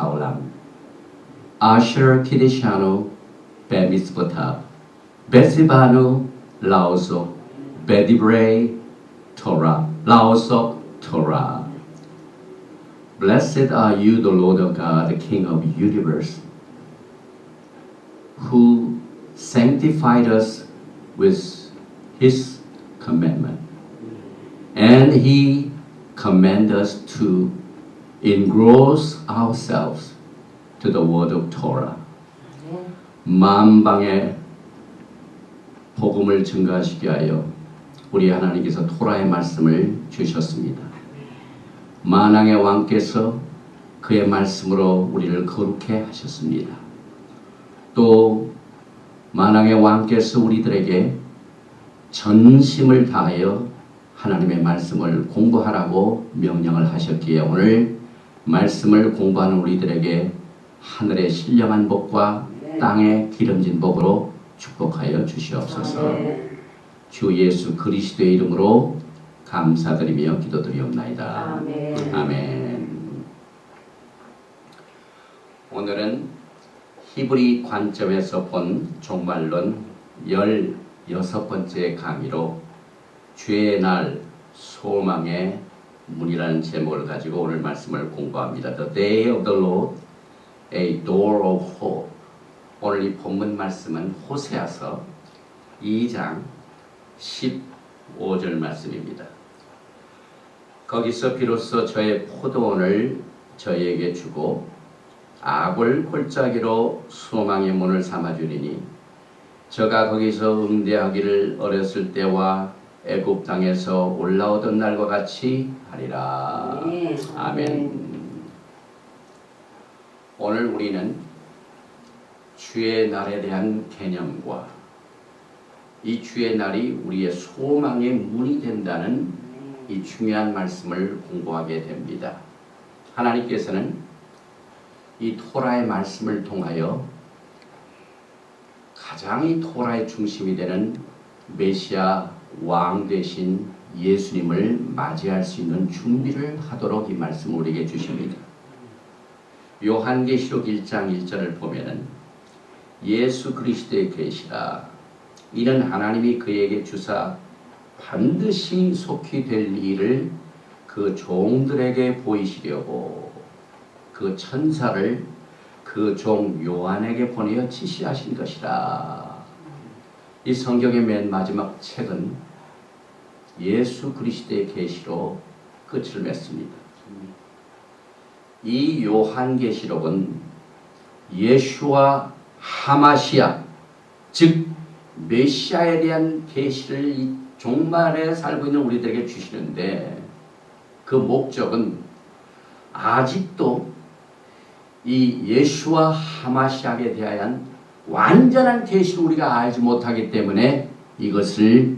Haolam, Asher Kidishanu Bemitzvotav, Besibanu Laoso, Bedibrei Torah, Laoso Torah. Blessed are you, the Lord of God, the King of the universe, who sanctified us with His commandment. And He commanded us to engross ourselves to the word of Torah. 만방의 복음을 증가하시게 하여 우리 하나님께서 토라의 말씀을 주셨습니다. 만왕의 왕께서 그의 말씀으로 우리를 거룩해 하셨습니다. 또 만왕의 왕께서 우리들에게 전심을 다하여 하나님의 말씀을 공부하라고 명령을 하셨기에 오늘 말씀을 공부하는 우리들에게 하늘의 신령한 복과 땅의 기름진 복으로 축복하여 주시옵소서. 주 예수 그리스도의 이름으로 감사드리며 기도드리옵나이다. 아멘. 오늘은 히브리 관점에서 본 종말론 16번째 강의로 주의 날 소망의 문이라는 제목을 가지고 오늘 말씀을 공부합니다. The Day of the Lord, a Door of Hope. 오늘 이 본문 말씀은 호세아서 2장 15절 말씀입니다. 거기서 비로소 저의 포도원을 저희에게 주고 악을 골짜기로 소망의 문을 삼아주리니 저가 거기서 응대하기를 어렸을 때와 애굽 땅에서 올라오던 날과 같이 하리라. 아멘. 오늘 우리는 주의 날에 대한 개념과 이 주의 날이 우리의 소망의 문이 된다는 이 중요한 말씀을 공부하게 됩니다. 하나님께서는 이 토라의 말씀을 통하여 가장 이 토라의 중심이 되는 메시아 왕 되신 예수님을 맞이할 수 있는 준비를 하도록 이 말씀을 우리에게 주십니다. 요한계시록 1장 1절을 보면은 예수 그리스도의 계시라 이는 하나님이 그에게 주사 반드시 속히 될 일을 그 종들에게 보이시려고 그 천사를 그 종 요한에게 보내어 지시하신 것이라. 이 성경의 맨 마지막 책은 예수 그리스도의 계시로 끝을 맺습니다. 이 요한계시록은 예수와 하마시아 즉 메시아에 대한 계시를 이 종말에 살고 있는 우리들에게 주시는데 그 목적은 아직도 이 예수와 하마시아에 대한 완전한 계시를 우리가 알지 못하기 때문에 이것을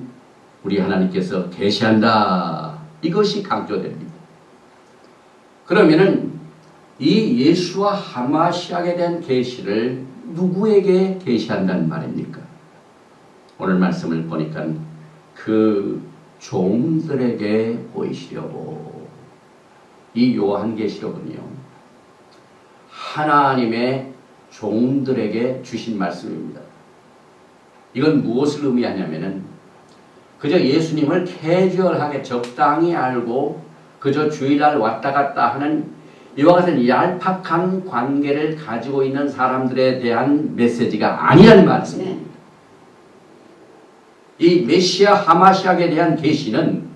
우리 하나님께서 계시한다. 이것이 강조됩니다. 그러면은 이 예수와 하마시아에 대한 계시를 누구에게 계시한다는 말입니까? 오늘 말씀을 보니까 그 종들에게 보이시려고. 이 요한계시록은요 하나님의 종들에게 주신 말씀입니다. 이건 무엇을 의미하냐면은 그저 예수님을 캐주얼하게 적당히 알고 그저 주일날 왔다 갔다 하는 이와 같은 얄팍한 관계를 가지고 있는 사람들에 대한 메시지가 아니라는 말씀입니다. 이 메시아 하마시아에 대한 계시는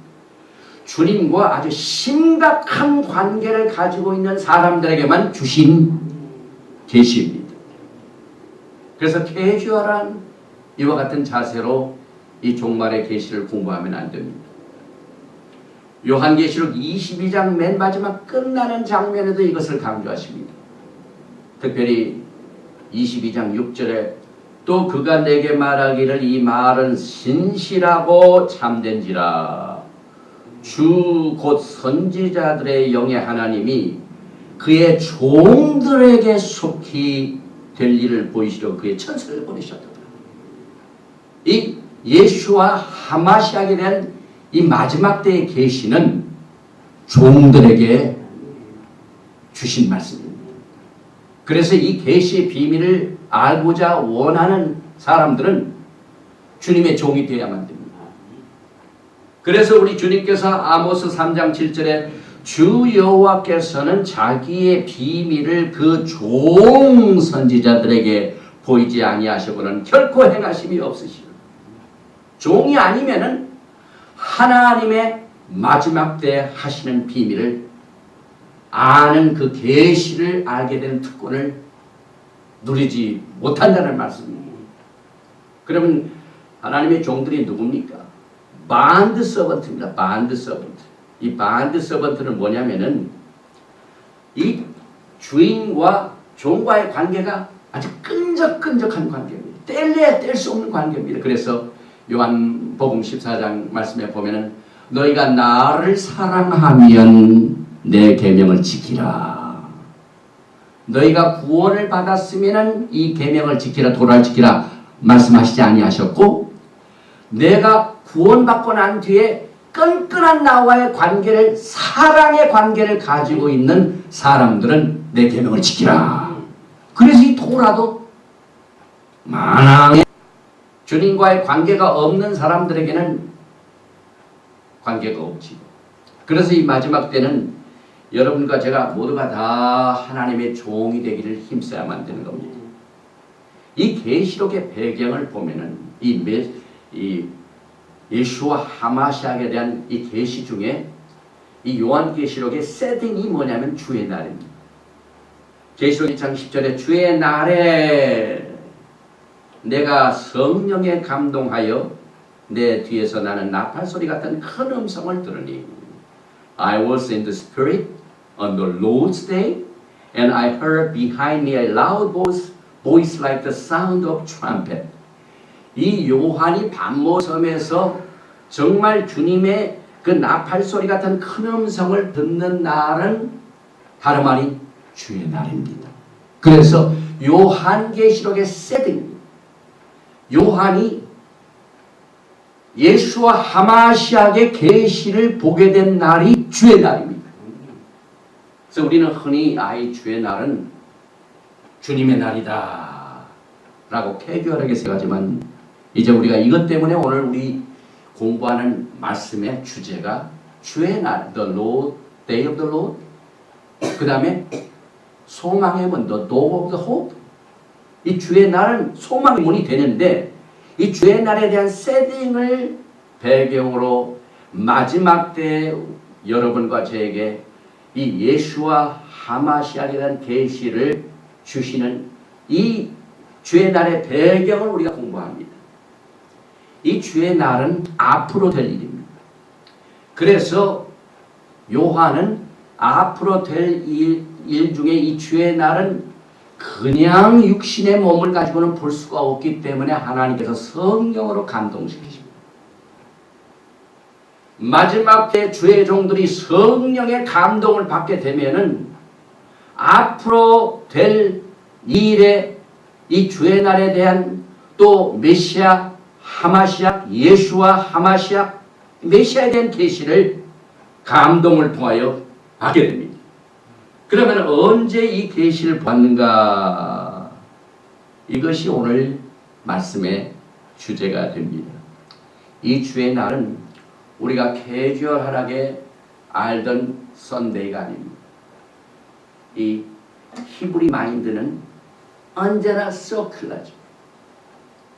주님과 아주 심각한 관계를 가지고 있는 사람들에게만 주신 계시입니다. 그래서 캐주얼한 이와 같은 자세로 이 종말의 계시를 공부하면 안 됩니다. 요한계시록 22장 맨 마지막 끝나는 장면에도 이것을 강조하십니다. 특별히 22장 6절에 또 그가 내게 말하기를 이 말은 신실하고 참된지라 주 곧 선지자들의 영의 하나님이 그의 종들에게 속히 될 일을 보이시려 그의 천사를 보내셨다. 이 예수와 하마시아에 대한 이 마지막 때의 계시는 종들에게 주신 말씀입니다. 그래서 이 계시의 비밀을 알고자 원하는 사람들은 주님의 종이 되어야만 됩니다. 그래서 우리 주님께서 아모스 3장 7절에 주 여호와께서는 자기의 비밀을 그 종 선지자들에게 보이지 아니하시고는 결코 행하심이 없으시오. 종이 아니면은 하나님의 마지막 때 하시는 비밀을 아는 그 계시를 알게 되는 특권을 누리지 못한다는 말씀입니다. 그러면 하나님의 종들이 누굽니까? 반드 서번트입니다. 반드 서번트. 이 반드 서번트는 뭐냐면은 이 주인과 종과의 관계가 아주 끈적끈적한 관계입니다. 뗄래야 뗄 수 없는 관계입니다. 그래서 요한복음 14장 말씀에 보면은 너희가 나를 사랑하면 내 계명을 지키라. 너희가 구원을 받았으면 이 계명을 지키라, 도를 지키라 말씀하시지 아니하셨고, 내가 구원받고 난 뒤에 끈끈한 나와의 관계를, 사랑의 관계를 가지고 있는 사람들은 내 계명을 지키라. 그래서 이 토라도 만왕의 주님과의 관계가 없는 사람들에게는 관계가 없지. 그래서 이 마지막 때는 여러분과 제가 모두가 다 하나님의 종이 되기를 힘써야만 되는 겁니다. 이 계시록의 배경을 보면은 이 예수와 하마시아에 대한 이 계시 중에 이 요한계시록의 세팅이 뭐냐면 주의 날입니다. 계시록 1장 10절에 주의 날에 내가 성령에 감동하여 내 뒤에서 나는 나팔소리 같은 큰 음성을 들으니 I was in the spirit on the Lord's day and I heard behind me a loud voice like the sound of trumpet. 이 요한이 반모섬에서 정말 주님의 그 나팔소리 같은 큰 음성을 듣는 날은 다름 아닌 주의 날입니다. 그래서 요한계시록의 세팅입니다. 요한이 예수와 하마시아의 계시를 보게 된 날이 주의 날입니다. 그래서 우리는 흔히 이 주의 날은 주님의 날이다 라고 캐주얼하게 생각하지만, 이제 우리가 이것 때문에 오늘 우리 공부하는 말씀의 주제가 주의 날, the Lord, day of the Lord, 그 다음에 소망의 문, the door of the hope. 이 주의 날은 소망의 문이 되는데, 이 주의 날에 대한 세팅을 배경으로 마지막 때 여러분과 저에게 이 예수와 하마시아에 대한 계시를 주시는 이 주의 날의 배경을 우리가 공부합니다. 이 주의 날은 앞으로 될 일입니다. 그래서 요한은 앞으로 될 일 중에 이 주의 날은 그냥 육신의 몸을 가지고는 볼 수가 없기 때문에 하나님께서 성령으로 감동시키십니다. 마지막 때 주의 종들이 성령의 감동을 받게 되면은 앞으로 될 일에 이 주의 날에 대한 또 메시아, 하마시아, 예수와 하마시아, 메시아에 대한 계시를 감동을 통하여 받게 됩니다. 그러면 언제 이 계시를 받는가? 이것이 오늘 말씀의 주제가 됩니다. 이 주의 날은 우리가 캐주얼하게 알던 썬데이가 아닙니다. 이 히브리 마인드는 언제나 서클라죠.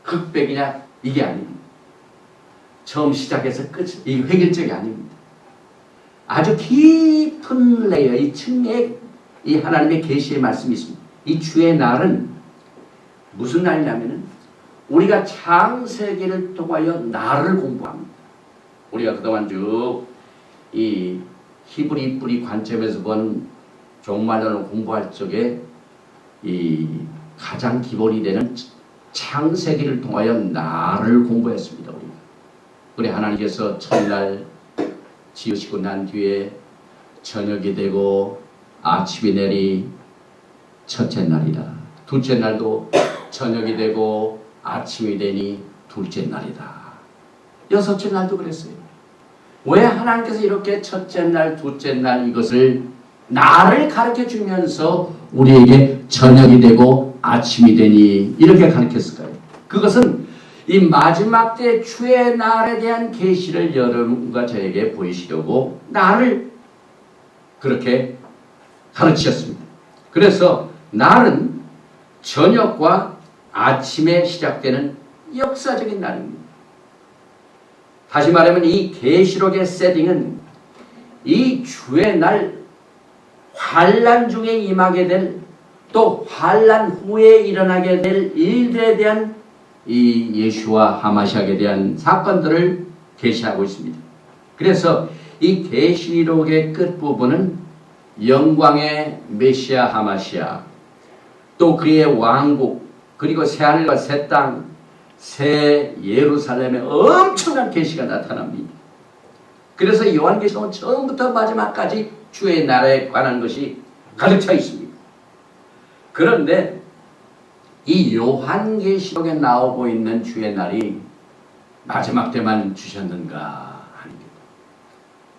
흑백이냐 이게 아닙니다. 처음 시작해서 끝, 이 획일적이 아닙니다. 아주 깊은 레이어, 이 층에 이 하나님의 계시의 말씀이 있습니다. 이 주의 날은 무슨 날이냐면은 우리가 창세기를 통하여 날을 공부합니다. 우리가 그동안 쭉 이 히브리 뿌리 관점에서 본 종말론을 공부할 적에 이 가장 기본이 되는 창세기를 통하여 날을 공부했습니다. 우리가. 우리 하나님께서 첫날 지으시고 난 뒤에 저녁이 되고 아침이 내리 첫째 날이다. 둘째 날도 저녁이 되고 아침이 되니 둘째 날이다. 여섯째 날도 그랬어요. 왜 하나님께서 이렇게 첫째 날, 둘째 날 이것을 날을 가르쳐 주면서 우리에게 저녁이 되고 아침이 되니 이렇게 가르쳤을까요? 그것은 이 마지막 때 주의 날에 대한 계시를 여러분과 저에게 보이시려고 날을 그렇게 가르치셨습니다. 그래서 날은 저녁과 아침에 시작되는 역사적인 날입니다. 다시 말하면 이 계시록의 세팅은 이 주의 날 환난 중에 임하게 될 또 환난 후에 일어나게 될 일들에 대한 이 예수와 하마시아에 대한 사건들을 계시하고 있습니다. 그래서 이 계시록의 끝부분은 영광의 메시아 하마시아 또 그의 왕국 그리고 새하늘과 새 땅 새 예루살렘에 엄청난 계시가 나타납니다. 그래서 요한계시록은 처음부터 마지막까지 주의 나라에 관한 것이 가득 차 있습니다. 그런데 이 요한계시록에 나오고 있는 주의 날이 마지막 때만 주셨는가? 아닙니다.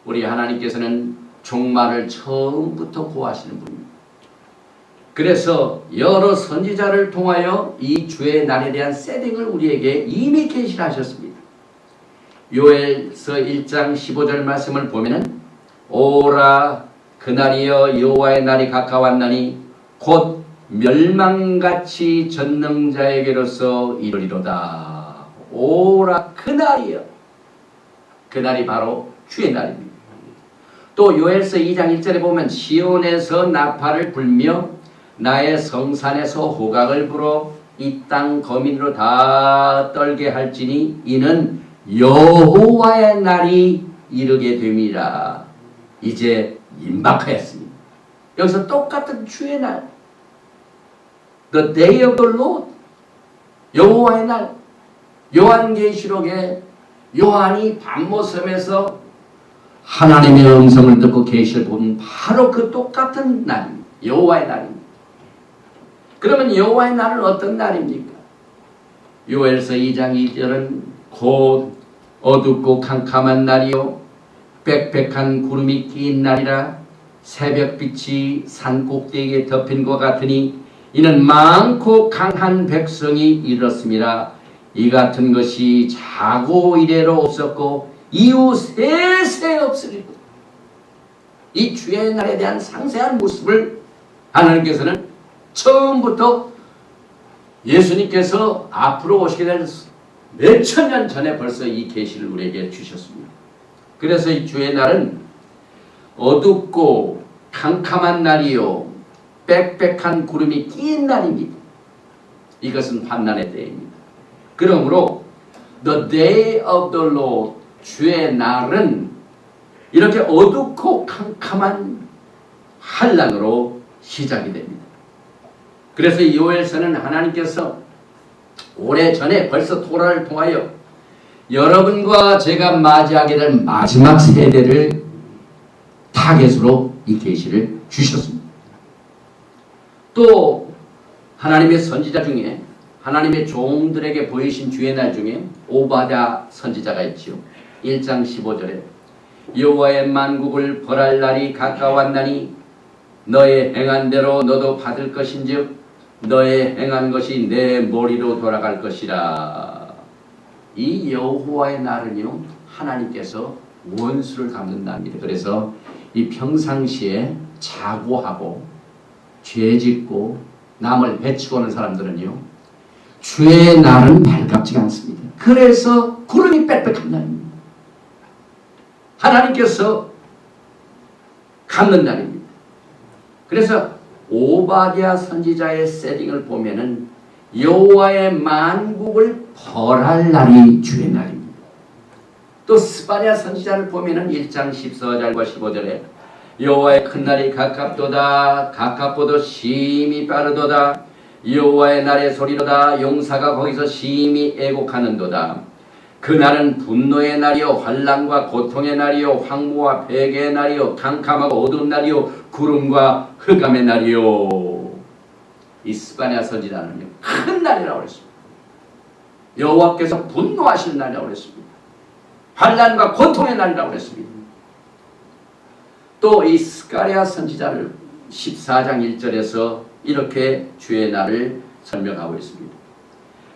우리 하나님께서는 종말을 처음부터 구하시는 분입니다. 그래서 여러 선지자를 통하여 이 주의 날에 대한 세팅을 우리에게 이미 계시하셨습니다. 요엘서 1장 15절 말씀을 보면은 오라 그날이여 여호와의 날이 가까웠나니 곧 멸망같이 전능자에게로서 이르리로다. 오라 그날이여. 그날이 바로 주의 날입니다. 또 요엘서 2장 1절에 보면 시온에서 나팔을 불며 나의 성산에서 호각을 불어 이 땅 거민으로 다 떨게 할지니 이는 여호와의 날이 이르게 됨이라. 이제 임박하였습니다. 여기서 똑같은 주의 날 The day of the Lord 여호와의 날 요한계시록에 요한이 밤모섬에서 하나님의 음성을 듣고 계시를 본 바로 그 똑같은 날입니다. 여호와의 날입니다. 그러면 여호와의 날은 어떤 날입니까? 요엘서 2장 2절은 곧 어둡고 캄캄한 날이요 빽빽한 구름이 낀 날이라 새벽빛이 산 꼭대기에 덮인 것 같으니 이는 많고 강한 백성이 이르렀습니다. 이 같은 것이 자고 이래로 없었고 이후 세세 없으리라. 이 주의 날에 대한 상세한 모습을 하나님께서는 처음부터 예수님께서 앞으로 오시게 될 몇천 년 전에 벌써 이 계시를 우리에게 주셨습니다. 그래서 이 주의 날은 어둡고 캄캄한 날이요 빽빽한 구름이 낀 날입니다. 이것은 환난의 때입니다. 그러므로 The day of the Lord 주의 날은 이렇게 어둡고 캄캄한 환난으로 시작이 됩니다. 그래서 이 요엘서는 하나님께서 오래전에 벌써 토라를 통하여 여러분과 제가 맞이하게 될 마지막 세대를 타겟으로 이 계시를 주셨습니다. 또 하나님의 선지자 중에 하나님의 종들에게 보이신 주의 날 중에 오바댜 선지자가 있지요. 1장 15절에 여호와의 만국을 벌할 날이 가까웠나니 너의 행한 대로 너도 받을 것인즉 너의 행한 것이 내 머리로 돌아갈 것이라. 이 여호와의 날은요 하나님께서 원수를 갚는 날입니다. 그래서 이 평상시에 자고하고 죄짓고 남을 해치고 오는 사람들은요 주의 날은 발갑지가 않습니다. 그래서 구름이 빽빽한 날입니다. 하나님께서 갚는 날입니다. 그래서 오바댜 선지자의 세팅을 보면은 여호와의 만국을 벌할 날이 주의 날입니다. 또 스바랴 선지자를 보면은 1장 14절과 15절에 여호와의 큰 날이 가깝도다 가깝보도 심히 빠르도다 여호와의 날의 소리로다 용사가 거기서 심히 애곡하는도다. 그날은 분노의 날이요 환난과 고통의 날이요 황무와 폐괴의 날이요 캄캄하고 어두운 날이요 구름과 흑암의 날이요. 이 스바랴 선지자는요 큰 날이라고 그랬습니다. 여호와께서 분노하시는 날이라고 그랬습니다. 환난과 고통의 날이라고 그랬습니다. 또 이 스가랴 선지자를 14장 1절에서 이렇게 주의 날을 설명하고 있습니다.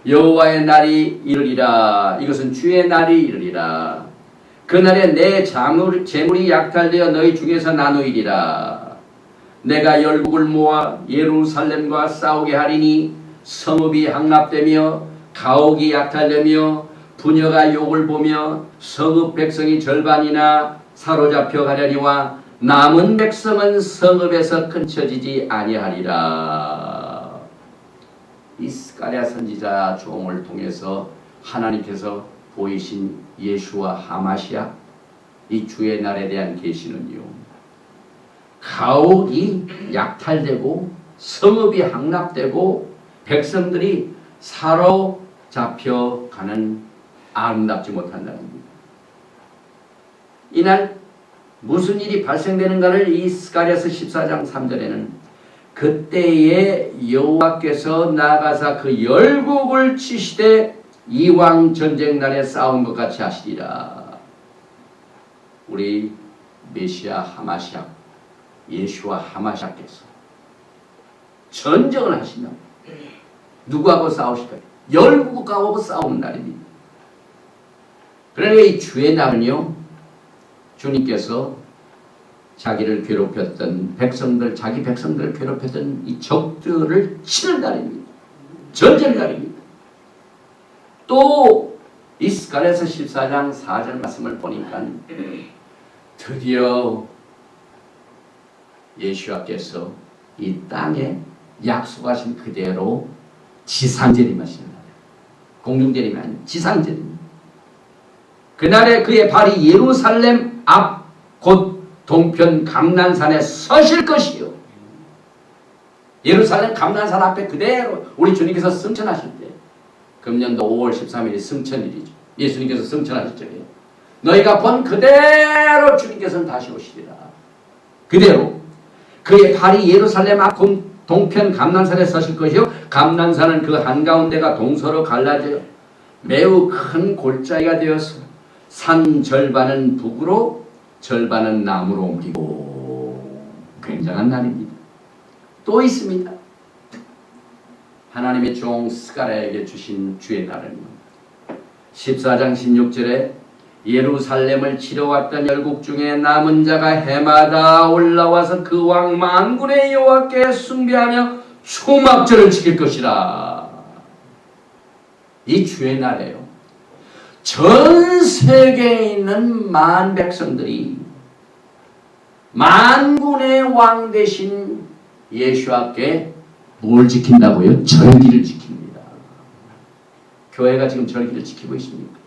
여호와의 날이 이르리라. 이것은 주의 날이 이르리라. 그날에 내 재물이 약탈되어 너희 중에서 나누이리라. 내가 열국을 모아 예루살렘과 싸우게 하리니 성읍이 함락되며 가옥이 약탈되며 부녀가 욕을 보며 성읍 백성이 절반이나 사로잡혀 가려니와 남은 백성은 성읍에서 끊쳐지지 아니하리라. 이 스가랴 선지자 종을 통해서 하나님께서 보이신 예수와 하마시아 이 주의 날에 대한 계시는요, 가옥이 약탈되고 성읍이 함락되고 백성들이 사로잡혀가는 아름답지 못한다는 겁니다. 이날 무슨 일이 발생되는가를 이 스가랴서 14장 3절에는 그때에 여호와께서 나아가사 그 열국을 치시되 이왕 전쟁 날에 싸운 것 같이 하시리라. 우리 메시아 하마시아 예수와 하마시아께서 전쟁을 하신다. 누구하고 싸우실까요? 열국하고 싸우는 날입니다. 그러니까 이 주의 날은요, 주님께서 자기를 괴롭혔던 백성들, 자기 백성들을 괴롭혔던 이 적들을 치는 날입니다. 전쟁 날입니다. 또 이 스가랴서 14장 4절 말씀을 보니까 드디어 예수와께서 이 땅에 약속하신 그대로 지상재림 하시는 날. 공중재림이 아닌 지상재림. 그날에 그의 발이 예루살렘 앞 곧 동편 감난산에 서실 것이요. 예루살렘 감난산 앞에 그대로 우리 주님께서 승천하실 때, 금년도 5월 13일이 승천일이죠. 예수님께서 승천하실 적에 너희가 본 그대로 주님께서는 다시 오시리라. 그대로 그의 발이 예루살렘 앞 동편 감난산에 서실 것이요. 감난산은 그 한가운데가 동서로 갈라져 매우 큰 골짜기가 되어서 산 절반은 북으로 절반은 남으로 옮기고, 굉장한 날입니다. 또 있습니다. 하나님의 종 스가랴에게 주신 주의 날은 14장 16절에 예루살렘을 치러왔던 열국 중에 남은 자가 해마다 올라와서 그 왕 만군의 여호와께 숭배하며 초막절을 지킬 것이라. 이 주의 날에요, 전 세계에 있는 만 백성들이 만군의 왕 되신 예수와께 뭘 지킨다고요? 절기를 지킵니다. 교회가 지금 절기를 지키고 있습니까?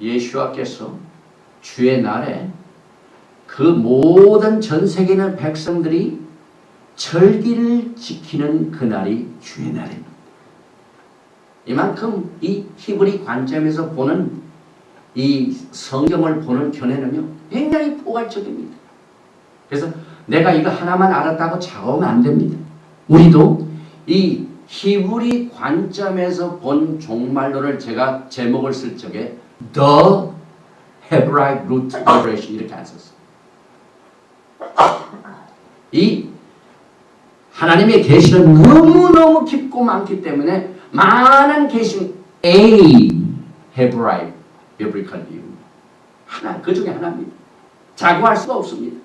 예수와께서 주의 날에 그 모든 전 세계에 있는 백성들이 절기를 지키는 그날이 주의 날입니다. 이만큼 이 히브리 관점에서 보는 이 성경을 보는 견해는요, 굉장히 포괄적입니다. 그래서 내가 이거 하나만 알았다고 작업하면 안 됩니다. 우리도 이 히브리 관점에서 본 종말론을 제가 제목을 쓸 적에 The Hebraic Root Liberation 이렇게 안 썼어요. 이 하나님의 계시는 너무너무 깊고 많기 때문에 많은 계시 A Hebraic Biblical View 하나, 그 중에 하나입니다. 자고할 수가 없습니다.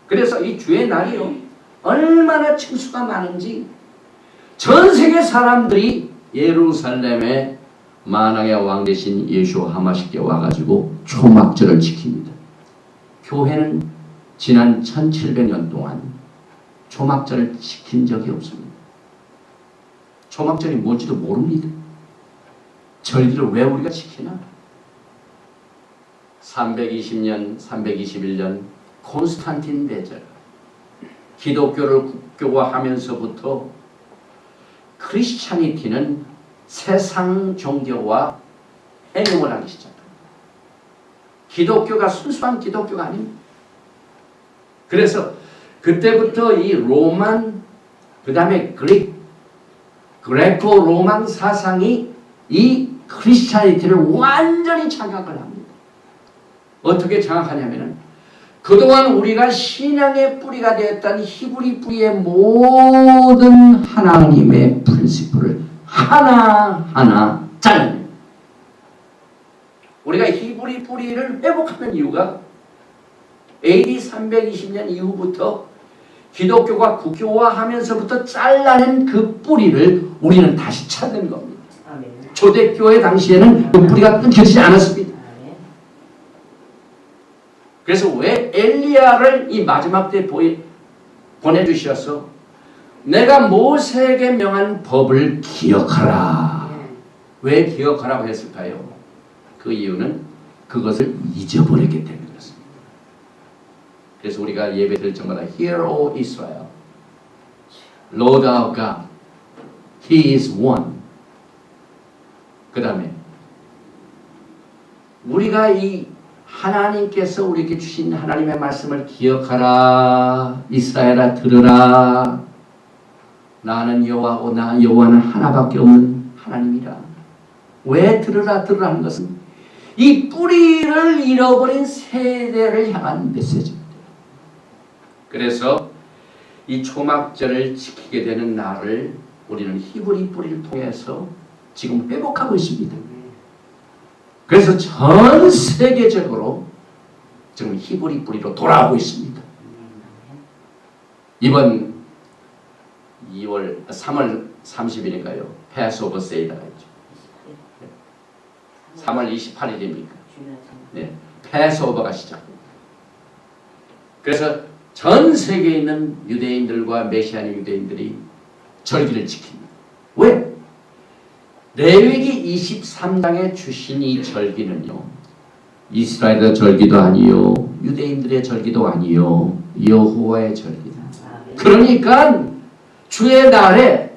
그래서 이 주의 날이요, 얼마나 층수가 많은지 전 세계 사람들이 예루살렘에 만왕의 왕 되신 예수 하마시께 와가지고 초막절을 지킵니다. 교회는 지난 1700년 동안 초막절을 지킨 적이 없습니다. 초막절이 뭔지도 모릅니다. 절기를 왜 우리가 지키나? 320년, 321년 콘스탄틴 대제가 기독교를 국교화하면서부터 크리스찬이티는 세상 종교와 해명을 하기 시작합니다. 기독교가 순수한 기독교가 아닙니다. 그래서 그때부터 이 로만, 그 다음에 그레코 로만 사상이 이 크리스찬이티를 완전히 장악을 합니다. 어떻게 장악하냐면은 그동안 우리가 신앙의 뿌리가 되었던 히브리 뿌리의 모든 하나님의 프린시플을 하나하나 잘라냅니다. 우리가 히브리 뿌리를 회복하는 이유가 AD 320년 이후부터 기독교가 국교화하면서부터 잘라낸 그 뿌리를 우리는 다시 찾는 겁니다. 초대교회 당시에는 그 뿌리가 끊겨지지 않았습니다. 그래서 왜 엘리야를 이 마지막 때 보내주셔서 내가 모세에게 명한 법을 기억하라. 왜 기억하라고 했을까요? 그 이유는 그것을 잊어버렸기 때문에 그렇습니다. 그래서 우리가 예배 드릴 때마다 Hear, O Israel, Lord our God, He is one. 그 다음에 우리가 이 하나님께서 우리에게 주신 하나님의 말씀을 기억하라. 이스라엘아 들으라. 나는 여호와고 나 여호와는 하나밖에 없는 하나님이라. 왜 들으라 하는 것은 이 뿌리를 잃어버린 세대를 향한 메시지입니다. 그래서 이 초막절을 지키게 되는 날을 우리는 히브리 뿌리를 통해서 지금 회복하고 있습니다. 그래서 전 세계적으로 지금 히브리 뿌리로 돌아오고 있습니다. 이번 3월 30일인가요? 패스오버 세일가 있죠. 3월 28일입니까? 네, 패스오버가 시작됩니다. 그래서 전 세계에 있는 유대인들과 메시아니 유대인들이 절기를 지킵니다. 왜? 레위기 23장에 주신 이 절기는요, 이스라엘의 절기도 아니요, 유대인들의 절기도 아니요, 여호와의 절기다. 그러니까 주의 날에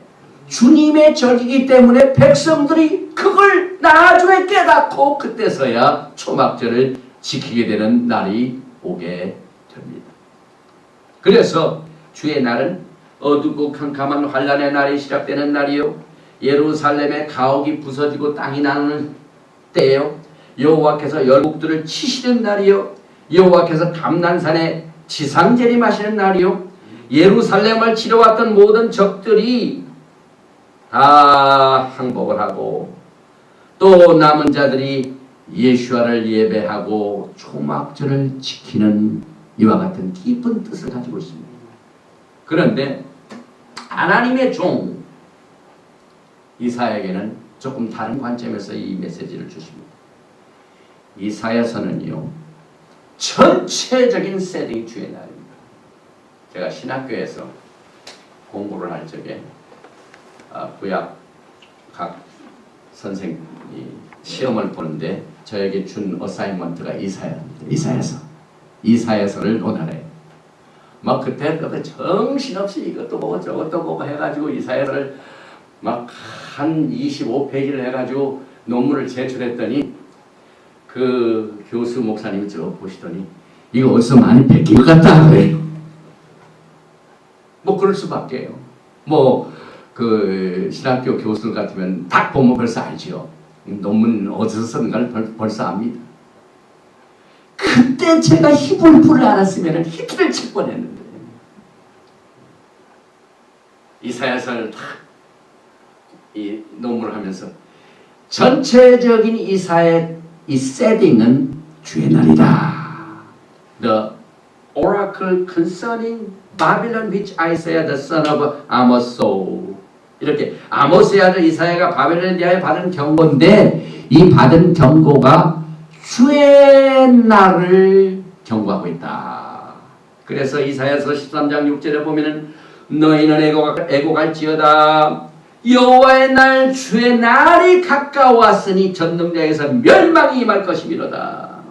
주님의 절기이기 때문에 백성들이 그걸 나중에 깨닫고 그때서야 초막절을 지키게 되는 날이 오게 됩니다. 그래서 주의 날은 어둡고 캄캄한 환란의 날이 시작되는 날이요, 예루살렘의 가옥이 부서지고 땅이 나는 때요, 여호와께서 열국들을 치시는 날이요, 여호와께서 감난산에 지상재림하시는 날이요, 예루살렘을 치러왔던 모든 적들이 다 항복을 하고 또 남은 자들이 예수아를 예배하고 초막절을 지키는 이와 같은 깊은 뜻을 가지고 있습니다. 그런데 하나님의 종 이사야에게는 조금 다른 관점에서 이 메시지를 주십니다. 이사야서는요, 전체적인 세팅이 주의 날입니다. 제가 신학교에서 공부를 할 적에 구약 각 선생님이 시험을 보는데 저에게 준 어사이먼트가 이사야입니다. 이사야서를 논하래. 막 그때 정신없이 이것도 보고 저것도 보고 해가지고 이사야서를 막 한 25페이지를 해가지고 논문을 제출했더니 그 교수 목사님이 저 보시더니 이거 어디서 많이 베낀 것 같다 그래요. 뭐 그럴 수밖에요. 뭐 그 신학교 교수들 같으면 딱 보면 벌써 알지요. 논문 어디서 썼는가를 벌써 압니다. 그때 제가 히브리어를 알았으면 히트를 칠 뻔했는데 이사야서를 딱 이 논문을 하면서 전체적인 이사의 이 세팅은 주의 날이다. The oracle concerning Babylon which Isaiah the son of Amos saw. 이렇게 아모스의 아들 이사야가 바벨론에 대하여 받은 경고인데 이 받은 경고가 주의 날을 경고하고 있다. 그래서 이사야서 13장 6절에 보면은 너희는 애곡할지어다. 여호와의 날 주의 날이 가까웠으니 전능자에서 멸망이 임할 것이미로다.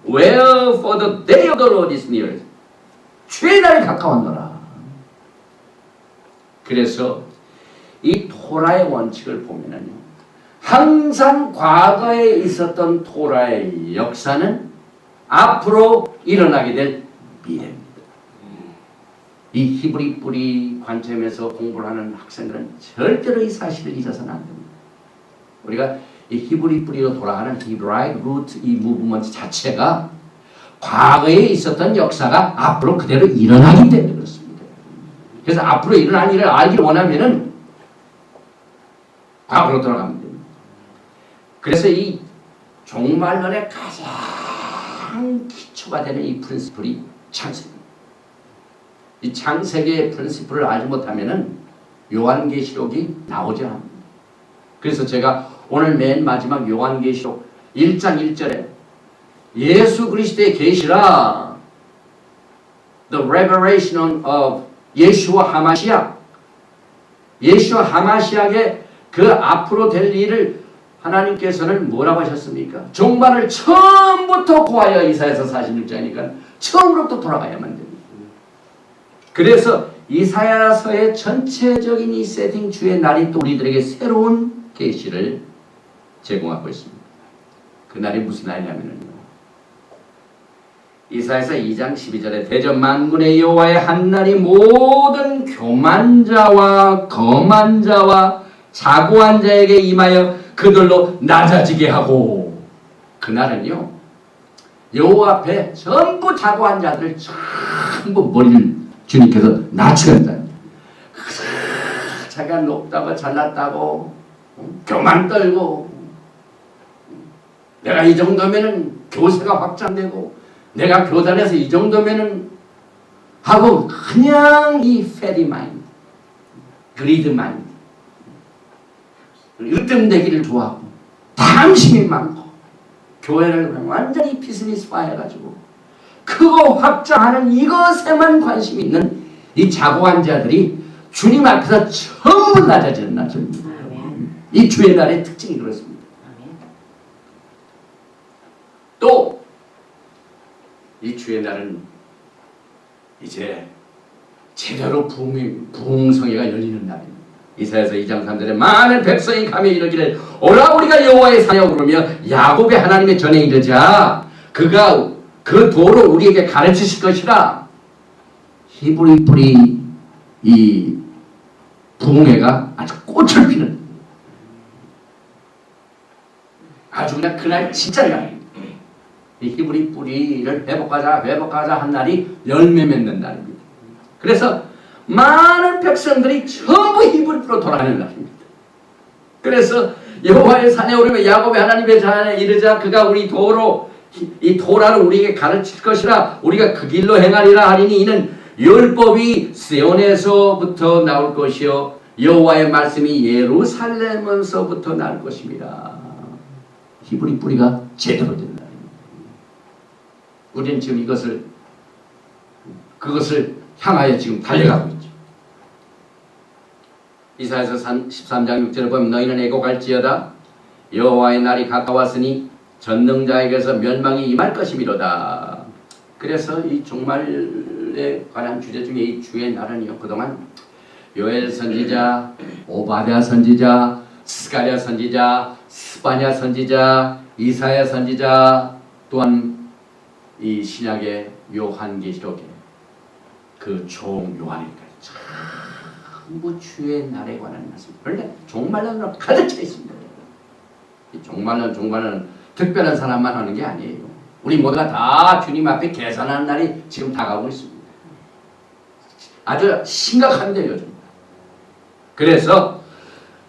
Well, for the day of the Lord is near. 주의 날이 가까웠노라. 그래서 이 토라의 원칙을 보면은요, 항상 과거에 있었던 토라의 역사는 앞으로 일어나게 될 미래입니다. 이 히브리 뿌리 관점에서 공부를 하는 학생들은 절대로 이 사실을 잊어서는 안 됩니다. 우리가 이 히브리 뿌리로 돌아가는 히브라이트 루트 이 무브먼트 자체가 과거에 있었던 역사가 앞으로 그대로 일어나기 때문에 그렇습니다. 그래서 앞으로 일어난 일을 알기를 원하면은 과거로 돌아가면 됩니다. 그래서 이 종말론의 가장 기초가 되는 이 프린시플이 창세기입니다. 이 창세기의 프린시플을 알지 못하면은 요한계시록이 나오지 않습니다. 그래서 제가 오늘 맨 마지막 요한계시록 1장 1절에 예수 그리스도의 계시라 The revelation of 예수와 하마시아 예수와 하마시아의 그 앞으로 될 일을 하나님께서는 뭐라고 하셨습니까? 종말을 처음부터 고하여 이사야서 46장이니까 처음부터 돌아가야만 됩니다. 그래서 이사야서의 전체적인 이 세팅 주의 날이 또 우리들에게 새로운 계시를 제공하고 있습니다. 그 날이 무슨 날이냐면요. 이사야서 2장 12절에 대저 만군의 여호와의 한 날이 모든 교만자와 거만자와 자고한 자에게 임하여 그들로 낮아지게 하고 그날은요 여호와 앞에 전부 자고한 자들을 전부 머리를 주님께서 낮추겠다. 자기가 높다고 잘났다고 교만 떨고 내가 이 정도면은 교세가 확장되고 내가 교단에서 이 정도면은 하고 그냥 이 페리 마인드, 그리드 마인드, 으뜸되기를 좋아하고 탐심이 많고 교회를 완전히 비즈니스화 해가지고 크고 확장하는 이것에만 관심이 있는 이 자고한 자들이 주님 앞에서 전부 낮아지는 날입니다. 이 주의 날의 특징이 그렇습니다. 또 이 주의 날은 이제 제대로 부흥성회가 열리는 날입니다. 이사야서 2장 3절에 많은 백성이 가며 이르기를 오라 우리가 여호와의 사냐고 그러며 야곱의 하나님의 전에 이르자 그가 그 도를 우리에게 가르치실 것이라. 히브리 뿌리 이 부흥회가 아주 꽃을 피는 아주 그냥 그날 진짜 날입니다. 이 히브리 뿌리를 회복하자 한 날이 열매 맺는 날입니다. 그래서 많은 백성들이 전부 히브리 뿌리로 돌아가는 날입니다. 그래서 여호와의 산에 오르며 야곱의 하나님의 전에 이르자 그가 우리 도로 이 도라를 우리에게 가르칠 것이라 우리가 그 길로 행하리라 하리니 이는 율법이 시온에서부터 나올 것이요 여호와의 말씀이 예루살렘에서부터 나올 것입니다. 히브리 뿌리가 제대로 된 날입니다. 우리는 지금 그것을 향하여 지금 달려가고 있죠. 이사야서 13장 6절을 보면 너희는 애곡할지어다 여호와의 날이 가까웠으니 전능자에게서 멸망이 임할 것이미로다. 그래서 이 종말에 관한 주제 중에 이 주의 날은요 그동안 요엘 선지자, 오바댜 선지자, 스가랴 선지자, 스바냐 선지자, 이사야 선지자 또한 이 신약의 요한계시록에 그 종 요한에까지 전부 주의 날에 관한 말씀. 그런데 종말론으로 가득 차 있습니다. 이 종말론 특별한 사람만 하는 게 아니에요. 우리 모두가 다 주님 앞에 계산하는 날이 지금 다가오고 있습니다. 아주 심각합니다 요즘. 그래서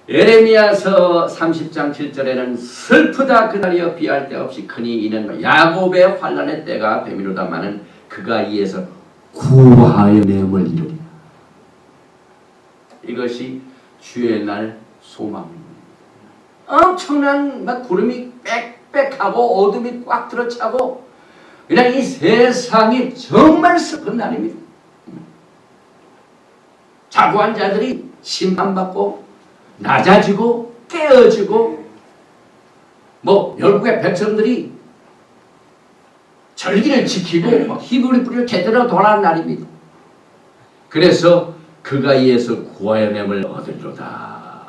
예레미야서 30장 7절에는 슬프다 그날이여 비할 데 없이 크니 이는 야곱의 환난의 때가 됨이로다마는 그가 이에서 구하여 내음을 이루리라. 이것이 주의 날 소망입니다. 엄청난 막 구름이 빽빽하고 어둠이 꽉 들어차고 그냥 이 세상이 정말 슬픈 날입니다. 자고한 자들이 심판받고 낮아지고 깨어지고 열국의 백성들이 절기를 지키고 히브리 뿌리를 제대로 돌아가는 날입니다. 그래서 그가 이에서 구하여 냄을 얻으리로다.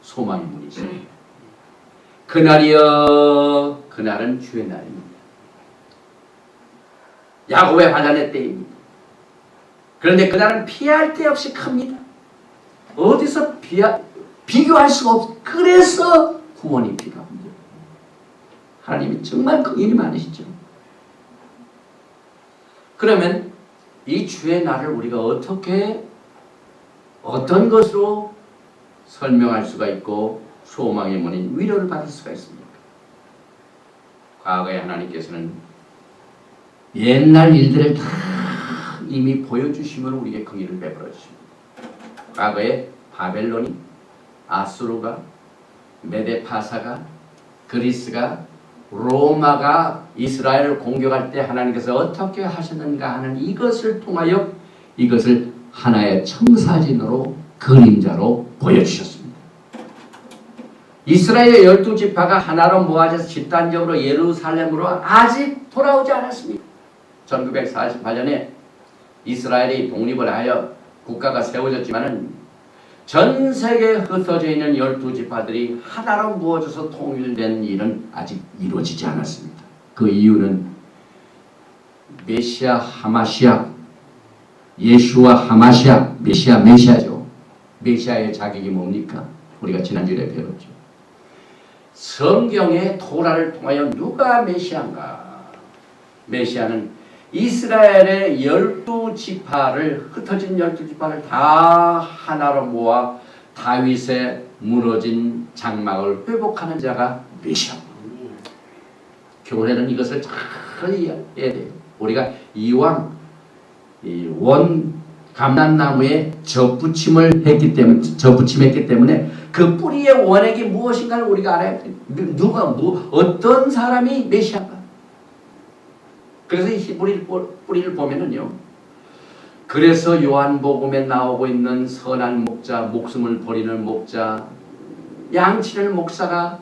소망의 문이죠. 그날이여 그날은 주의 날입니다. 야곱의 환난의 때입니다. 그런데 그날은 피할 데 없이 큽니다. 어디서 비교할 수가 없어. 그래서 구원이 필요합니다. 하나님이 정말 긍휼이 많으시죠. 그러면 이 주의 날을 우리가 어떻게 어떤 것으로 설명할 수가 있고 소망의 문인 위로를 받을 수가 있습니까? 과거에 하나님께서는 옛날 일들을 다 이미 보여주심으로 우리에게 긍휼을 베풀어 주십니다. 과거에 바벨론이, 아수르가, 메데파사가, 그리스가, 로마가 이스라엘을 공격할 때 하나님께서 어떻게 하셨는가 하는 이것을 통하여 이것을 하나의 청사진으로 그림자로 보여주셨습니다. 이스라엘의 12지파가 하나로 모아져서 집단적으로 예루살렘으로 아직 돌아오지 않았습니다. 1948년에 이스라엘이 독립을 하여 국가가 세워졌지만은 전 세계에 흩어져 있는 12지파들이 하나로 모아져서 통일된 일은 아직 이루어지지 않았습니다. 그 이유는 메시아 하마시아, 예수와 하마시아, 메시아죠. 메시아의 자격이 뭡니까? 우리가 지난주에 배웠죠. 성경의 토라를 통하여 누가 메시아인가? 메시아는 이스라엘의 12지파를 흩어진 12지파를 다 하나로 모아 다윗의 무너진 장막을 회복하는 자가 메시아입니다. 교회는 이것을 잘 이해해야 돼요. 우리가 이왕 원 감람나무에 접붙임했기 때문에 그 뿌리의 원액이 무엇인가를 우리가 알아야 돼요. 어떤 사람이 메시아인가? 그래서 히브리 뿌리를 보면은요. 그래서 요한복음에 나오고 있는 선한 목자, 목숨을 버리는 목자, 양치는 목자가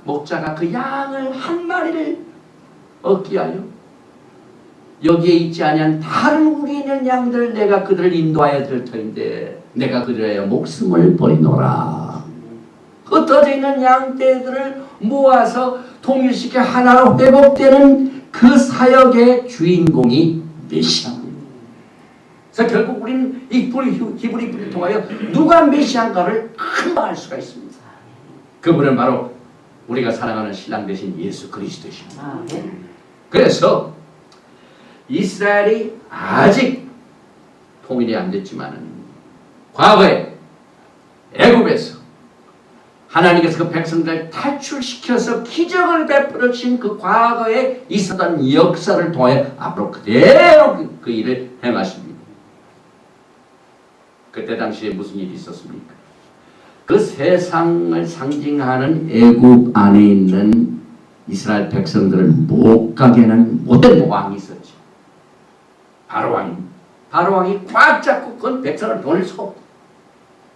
그 양을 한 마리를 얻기 위하여 여기에 있지 아니한 다른 우리 있는 양들 내가 그들을 인도하여 들 터인데 내가 그들을 위하여 목숨을 버리노라. 흩어져 있는 양떼들을 모아서 통일시켜 하나로 회복되는 그 사역의 주인공이 메시아입니다. 그래서 결국 우리는 이 히브리 뿌리를 통하여 누가 메시아인가를 금방 알 수가 있습니다. 그분은 바로 우리가 사랑하는 신랑 되신 예수 그리스도십니다. 그래서 이스라엘이 아직 통일이 안 됐지만은 과거에 애굽에서 하나님께서 그 백성들을 탈출시켜서 기적을 베풀어 주신 그 과거에 있었던 역사를 통해 앞으로 그대로 그 일을 행하십니다. 그때 당시에 무슨 일이 있었습니까? 그 세상을 상징하는 애굽 안에 있는 이스라엘 백성들을 못 가게 하는 못된 왕이 있었죠. 바로왕이 꽉 잡고 그 백성을 보낼 수가 없다.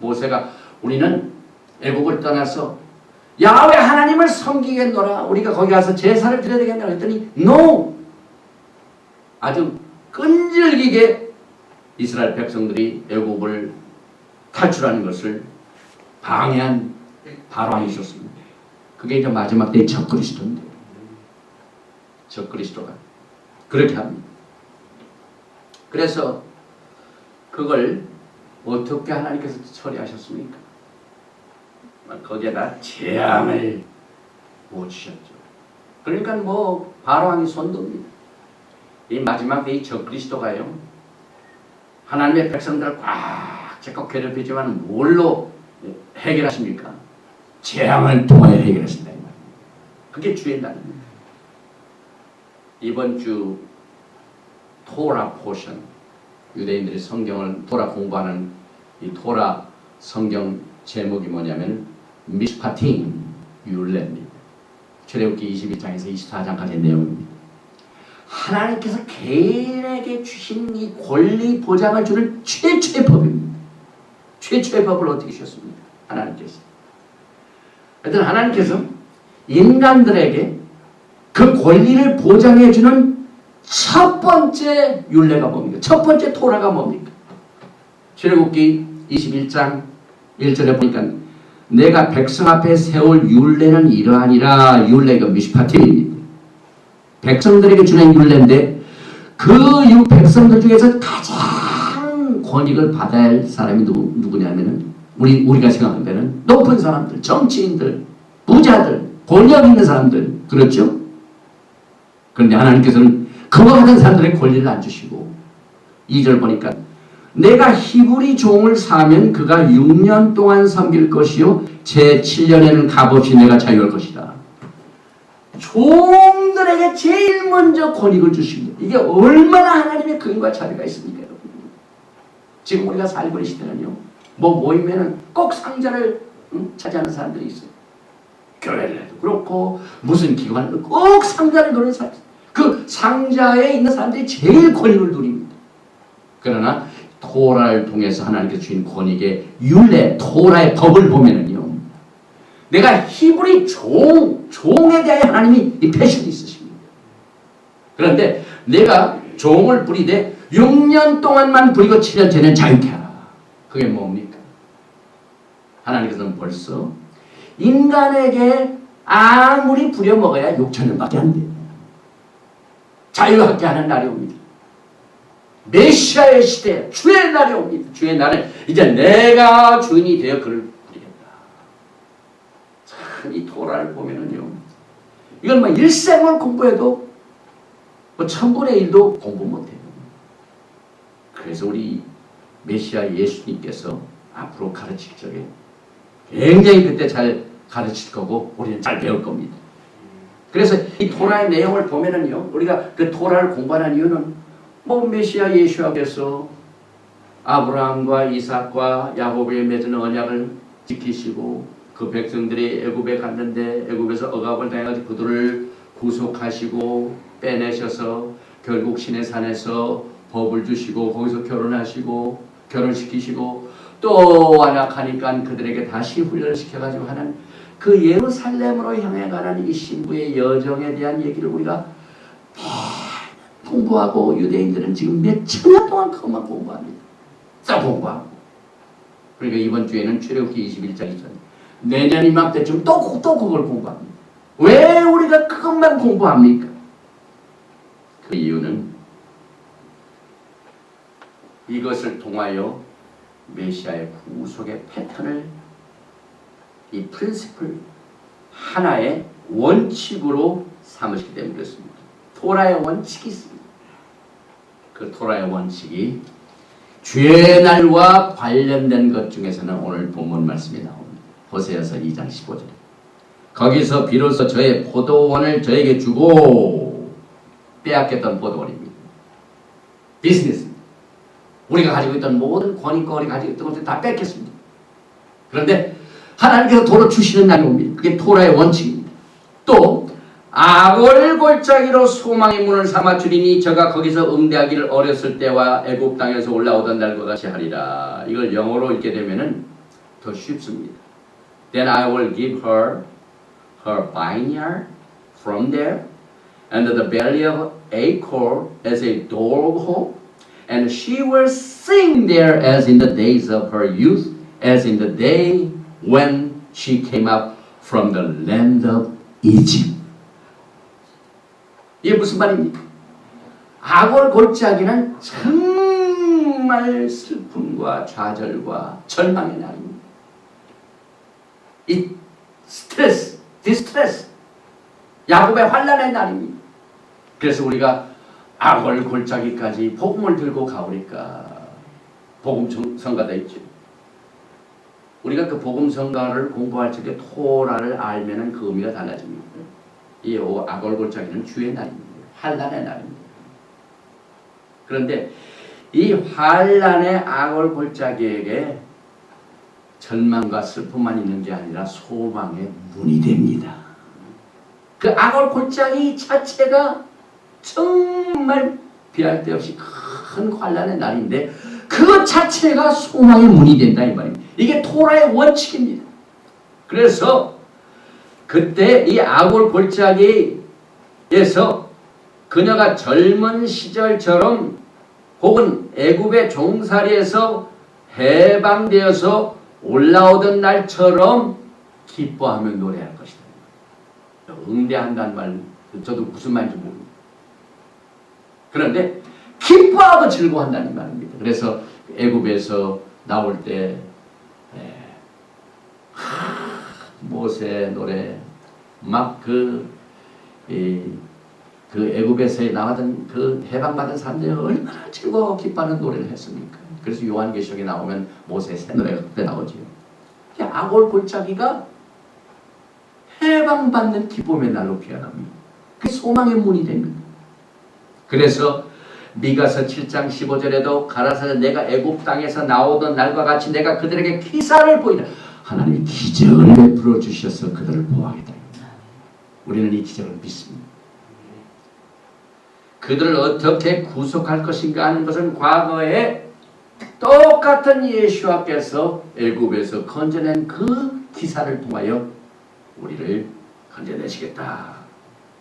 모세가 우리는 애국을 떠나서 야훼 하나님을 섬기겠노라. 우리가 거기 가서 제사를 드려야 되겠노라 했더니 NO! 아주 끈질기게 이스라엘 백성들이 애국을 탈출하는 것을 방해한 바로왕이 있었습니다. 그게 이제 마지막 때의 적그리스도인데 적그리스도가 그렇게 합니다. 그래서 그걸 어떻게 하나님께서 처리하셨습니까? 거기에다 재앙을 부어주셨죠. 그러니까 뭐 바로왕이 손듭니다. 이 마지막 때 이 적그리스도가요 하나님의 백성들을 꽉 잡고 괴롭히지만 뭘로 해결하십니까? 재앙을 통하여 해결하신다. 그게 주의 날입니다. 이번 주 토라 포션, 유대인들이 성경을 토라 공부하는 이 토라 성경 제목이 뭐냐면 미스파팅 율례입니다. 출애굽기 21장에서 24장까지의 내용입니다. 하나님께서 개인에게 주신 이 권리 보장을 주는 최초의 법입니다. 최초의 법을 어떻게 주셨습니까? 하나님께서. 하여튼 하나님께서 인간들에게 그 권리를 보장해주는 첫 번째 율례가 뭡니까? 첫 번째 토라가 뭡니까? 출애굽기 21장 1절에 보니까 내가 백성 앞에 세울 율례는 이러하니라. 율례가 미슈파팀입니다. 백성들에게 주는 율례인데 그 백성들 중에서 가장 권익을 받아야 할 사람이 누구냐면은 우리가 생각하는 데는 높은 사람들, 정치인들, 부자들, 권력 있는 사람들, 그렇죠? 그런데 하나님께서는 그와 같은 사람들의 권리를 안 주시고 2절 보니까 내가 히브리 종을 사면 그가 6년 동안 섬길 것이요 제 7년에는 값없이 내가 자유할 것이다. 종들에게 제일 먼저 권익을 주십니다. 이게 얼마나 하나님의 긍휼과 자비가 있습니까, 여러분? 지금 우리가 살고 있는 시대는요, 뭐 모이면은 꼭 상자를 차지하는 사람들이 있어요. 교회를 해도 그렇고 무슨 기관을 꼭 상자를 노리는 사람, 그 상자에 있는 사람들이 제일 권익을 누립니다. 그러나 토라를 통해서 하나님께서 주신 권익의 율례, 토라의 법을 보면은요, 내가 히브리 종에 대하여 하나님이 이 패션이 있으십니다. 그런데 내가 종을 부리되 6년 동안만 부리고 7년 전에는 자유케 하라. 그게 뭡니까? 하나님께서는 벌써 인간에게 아무리 부려먹어야 6천년밖에 안 돼요. 자유하게 하는 날이 옵니다. 메시아의 시대, 주의 날이 옵니다. 주의 날에 이제 내가 주인이 되어 그를 부리겠다. 참, 이 토라를 보면은요, 이건 뭐 일생을 공부해도 뭐 1000분의 1도 공부 못해요. 그래서 우리 메시아 예수님께서 앞으로 가르칠 적에 굉장히 그때 잘 가르칠 거고 우리는 잘 배울 겁니다. 그래서 이 토라의 내용을 보면은요, 우리가 그 토라를 공부하는 이유는 뭐 메시아 예수께서 아브라함과 이삭과 야곱에 맺은 언약을 지키시고 그 백성들이 애굽에 갔는데 애굽에서 억압을 당해가지고 그들을 구속하시고 빼내셔서 결국 시내산에서 법을 주시고 거기서 결혼하시고 결혼시키시고 또 완악하니까 그들에게 다시 훈련을 시켜가지고 하는 그 예루살렘으로 향해 가는 이 신부의 여정에 대한 얘기를 우리가 공부하고 유대인들은 지금 몇 천 년 동안 그것만 공부합니다. 싹 공부하고. 그러니까 이번 주에는 출애굽기 21장 있잖아요. 내년 이맘때쯤 또 그걸 공부합니다. 왜 우리가 그것만 공부합니까? 그 이유는 이것을 통하여 메시아의 구속의 패턴을, 이 프린시플 하나의 원칙으로 삼으시기 때문에 그렇습니다. 토라의 원칙이 있습니다. 그 토라의 원칙이 주의 날과 관련된 것 중에서는 오늘 본문 말씀이 나옵니다. 호세아서 2장 15절에 거기서 비로소 저의 포도원을 저에게 주고 빼앗겼던 포도원입니다. 비즈니스입니다. 우리가 가지고 있던 모든 권익과 우리가 가지고 있던 것들 다 뺏겼습니다. 그런데 하나님께서 도로 주시는 날이 옵니다. 그게 토라의 원칙입니다. 또 악을 골짜기로 소망의 문을 삼아 주리니 저가 거기서 응대하기를 어렸을 때와 애굽 땅에서 올라오던 날과 같이 하리라. 이걸 영어로 읽게 되면은 더 쉽습니다. Then I will give her her vineyard from there, and the valley of Achor as a door of hope, and she will sing there as in the days of her youth, as in the day when she came up from the land of Egypt. 이게 무슨 말입니까? 악을 골짜기는 정말 슬픔과 좌절과 절망의 날입니다. 이 스트레스, 디스트레스, 야곱의 환난의 날입니다. 그래서 우리가 악을 골짜기까지 복음을 들고 가오니까 복음 성가대 있죠. 우리가 그 복음 성가를 공부할 적에 토라를 알면은 그 의미가 달라집니다. 이 악을 골짜기는 주의 날입니다. 환난의 날입니다. 그런데 이 환난의 악을 골짜기에게 절망과 슬픔만 있는 게 아니라 소망의 문이 됩니다. 그 악을 골짜기 자체가 정말 비할 데 없이 큰 환난의 날인데 그것 자체가 소망의 문이 된다 이 말입니다. 이게 토라의 원칙입니다. 그래서 그때 이 악을 골짜기에서 그녀가 젊은 시절처럼 혹은 애굽의 종살이에서 해방되어서 올라오던 날처럼 기뻐하며 노래할 것이다. 응대한다는 말 저도 무슨 말인지 모릅니다. 그런데 기뻐하고 즐거워한다는 말입니다. 그래서 애굽에서 나올 때 모세 노래 막 그 애굽에서 나왔던 그 해방받은 사람들이 얼마나 즐거워 기뻐하는 노래를 했습니까? 그래서 요한계시록에 나오면 모세의 새 노래가 그때 나오죠. 아골 골짜기가 해방받는 기쁨의 날로 피어납니다. 그게 소망의 문이 됩니다. 그래서 미가서 7장 15절에도 가라사대 내가 애굽 땅에서 나오던 날과 같이 내가 그들에게 기사를 보이라. 하나님이 기적을 베풀어 주셔서 그들을 보호하겠다. 우리는 이 기적을 믿습니다. 그들을 어떻게 구속할 것인가 하는 것은 과거에 똑같은 예수와께서 애굽에서 건져낸 그 기사를 통하여 우리를 건져내시겠다.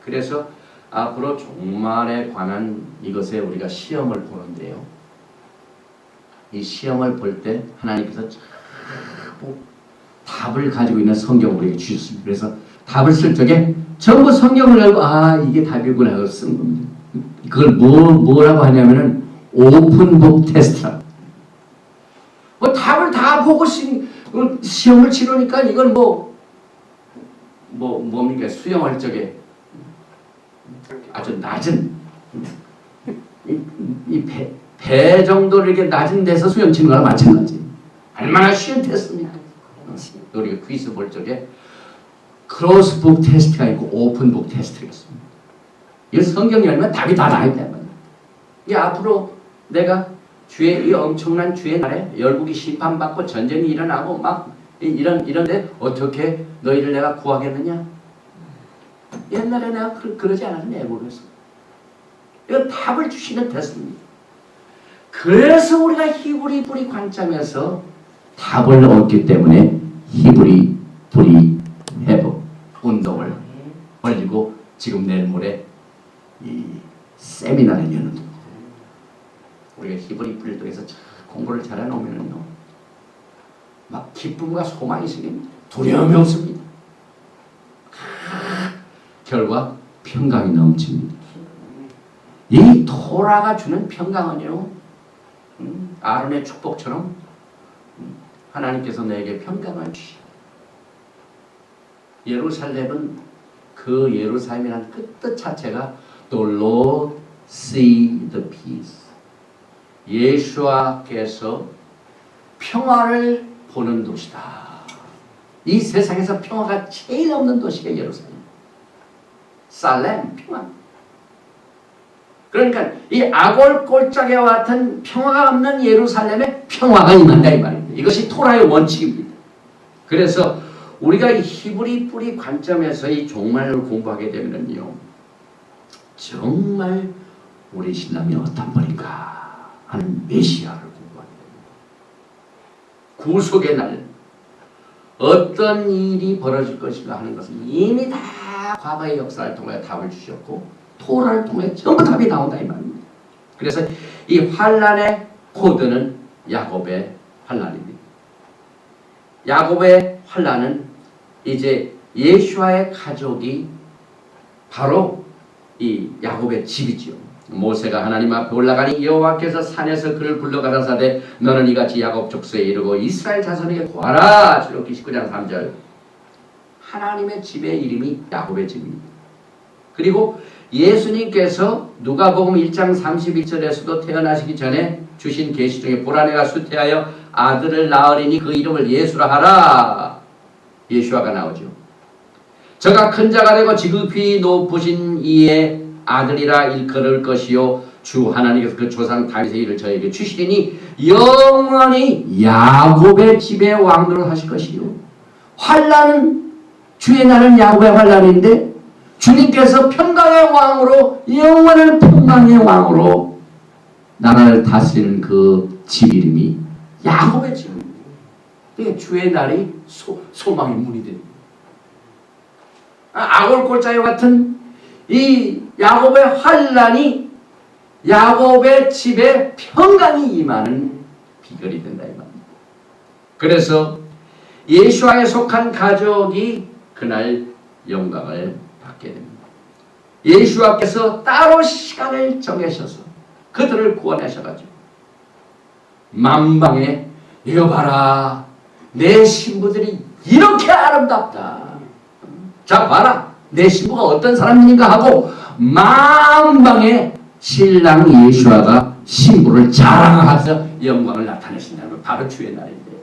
그래서 앞으로 종말에 관한 이것에 우리가 시험을 보는데요. 이 시험을 볼 때 하나님께서 전부 답을 가지고 있는 성경을 우리에게 주셨습니다. 그래서 답을 쓸 적에 전부 성경을 열고 이게 답이구나 하고 쓴 겁니다. 그걸 뭐라고 하냐면은 오픈북 테스트라고. 답을 다 보고 시험을 치르니까 이건 뭡니까? 수영할 적에 아주 낮은 배 정도 이렇게 낮은 데서 수영 치는 거랑 마찬가지. 얼마나 쉬운 테스트입니까? 우리가 퀴즈 볼 적에 크로스북 테스트가 있고 오픈북 테스트가 있습니다. 이 성경 열면 답이 다 나와 있단 말이야. 이 앞으로 내가 이 엄청난 주의 날에 열국이 심판받고 전쟁이 일어나고 막 이런데 어떻게 너희를 내가 구하겠느냐? 옛날에 내가 그러지 않았냐 애국에서. 이거 답을 주시는 테스트입니다. 그래서 우리가 히브리 불이 관점에서 답을 얻기 때문에 히브리 불이 회복 운동을 벌리고 지금 내일 모레 이 세미나를 여는 겁니다. 우리가 히브리 불을 통해서 공부를 잘해놓으면요, 막 기쁨과 소망이 생깁니다. 두려움이 없습니다. 결과 평강이 넘칩니다. 이 토라가 주는 평강은요, 아론의 축복처럼 하나님께서 내게 평강을 주시. 예루살렘은 그 예루살렘이라는 그 뜻 자체가 The Lord see the peace. 예수와께서 평화를 보는 도시다. 이 세상에서 평화가 제일 없는 도시가 예루살렘. 살렘 평화. 그러니까 이 아골 골짜기와 같은 평화가 없는 예루살렘에 평화가 임한다 이 말입니다. 이것이 토라의 원칙입니다. 그래서 우리가 이 히브리 뿌리 관점에서 이 종말을 공부하게 되면요, 정말 우리 신랑이 어떤 분인가 하는 메시아를 공부하게 됩니다. 구속의 날, 어떤 일이 벌어질 것인가 하는 것은 이미 다 과거의 역사를 통해 답을 주셨고 토라를 통해 전부 답이 나온다 이 말입니다. 그래서 이 환란의 코드는 야곱의 환란입니다. 야곱의 환란은 이제 예수와의 가족이 바로 이 야곱의 집이지요. 모세가 하나님 앞에 올라가니 여호와께서 산에서 그를 불러 가라사대 너는 이같이 야곱 족속에 이르고 이스라엘 자손에게 구하라. 출애굽기 19장 3절. 하나님의 집의 이름이 야곱의 집입니다. 그리고 예수님께서 누가복음 1장 31절에서도 태어나시기 전에 주신 계시 중에 보라 내가 수태하여 아들을 낳으리니 그 이름을 예수라 하라. 예수아가 나오죠. 저가 큰 자가 되고 지극히 높으신 이의 아들이라 일컬을 것이요 주 하나님께서 그 조상 다윗의 일을 저에게 주시리니 영원히 야곱의 집의 왕으로 하실 것이요. 환란은 주의 날은 야곱의 환란인데 주님께서 평강의 왕으로 영원한 평강의 왕으로 나라를 다스리는 그 집 이름이 야곱의 집입니다. 그러니까 주의 날이 소망의 문이 됩니다. 아골 골짜기 같은 이 야곱의 환란이 야곱의 집에 평강이 임하는 비결이 된다 이 말입니다. 그래서 예수와에 속한 가족이 그날 영광을 받게 됩니다. 예수와께서 따로 시간을 정하셔서 그들을 구원하셔가지고 만방에 이거 봐라 내 신부들이 이렇게 아름답다. 자 봐라 내 신부가 어떤 사람인가 하고 만방에 신랑 예수아가 신부를 자랑하면서 영광을 나타내신다는 거 바로 주의 날인데요.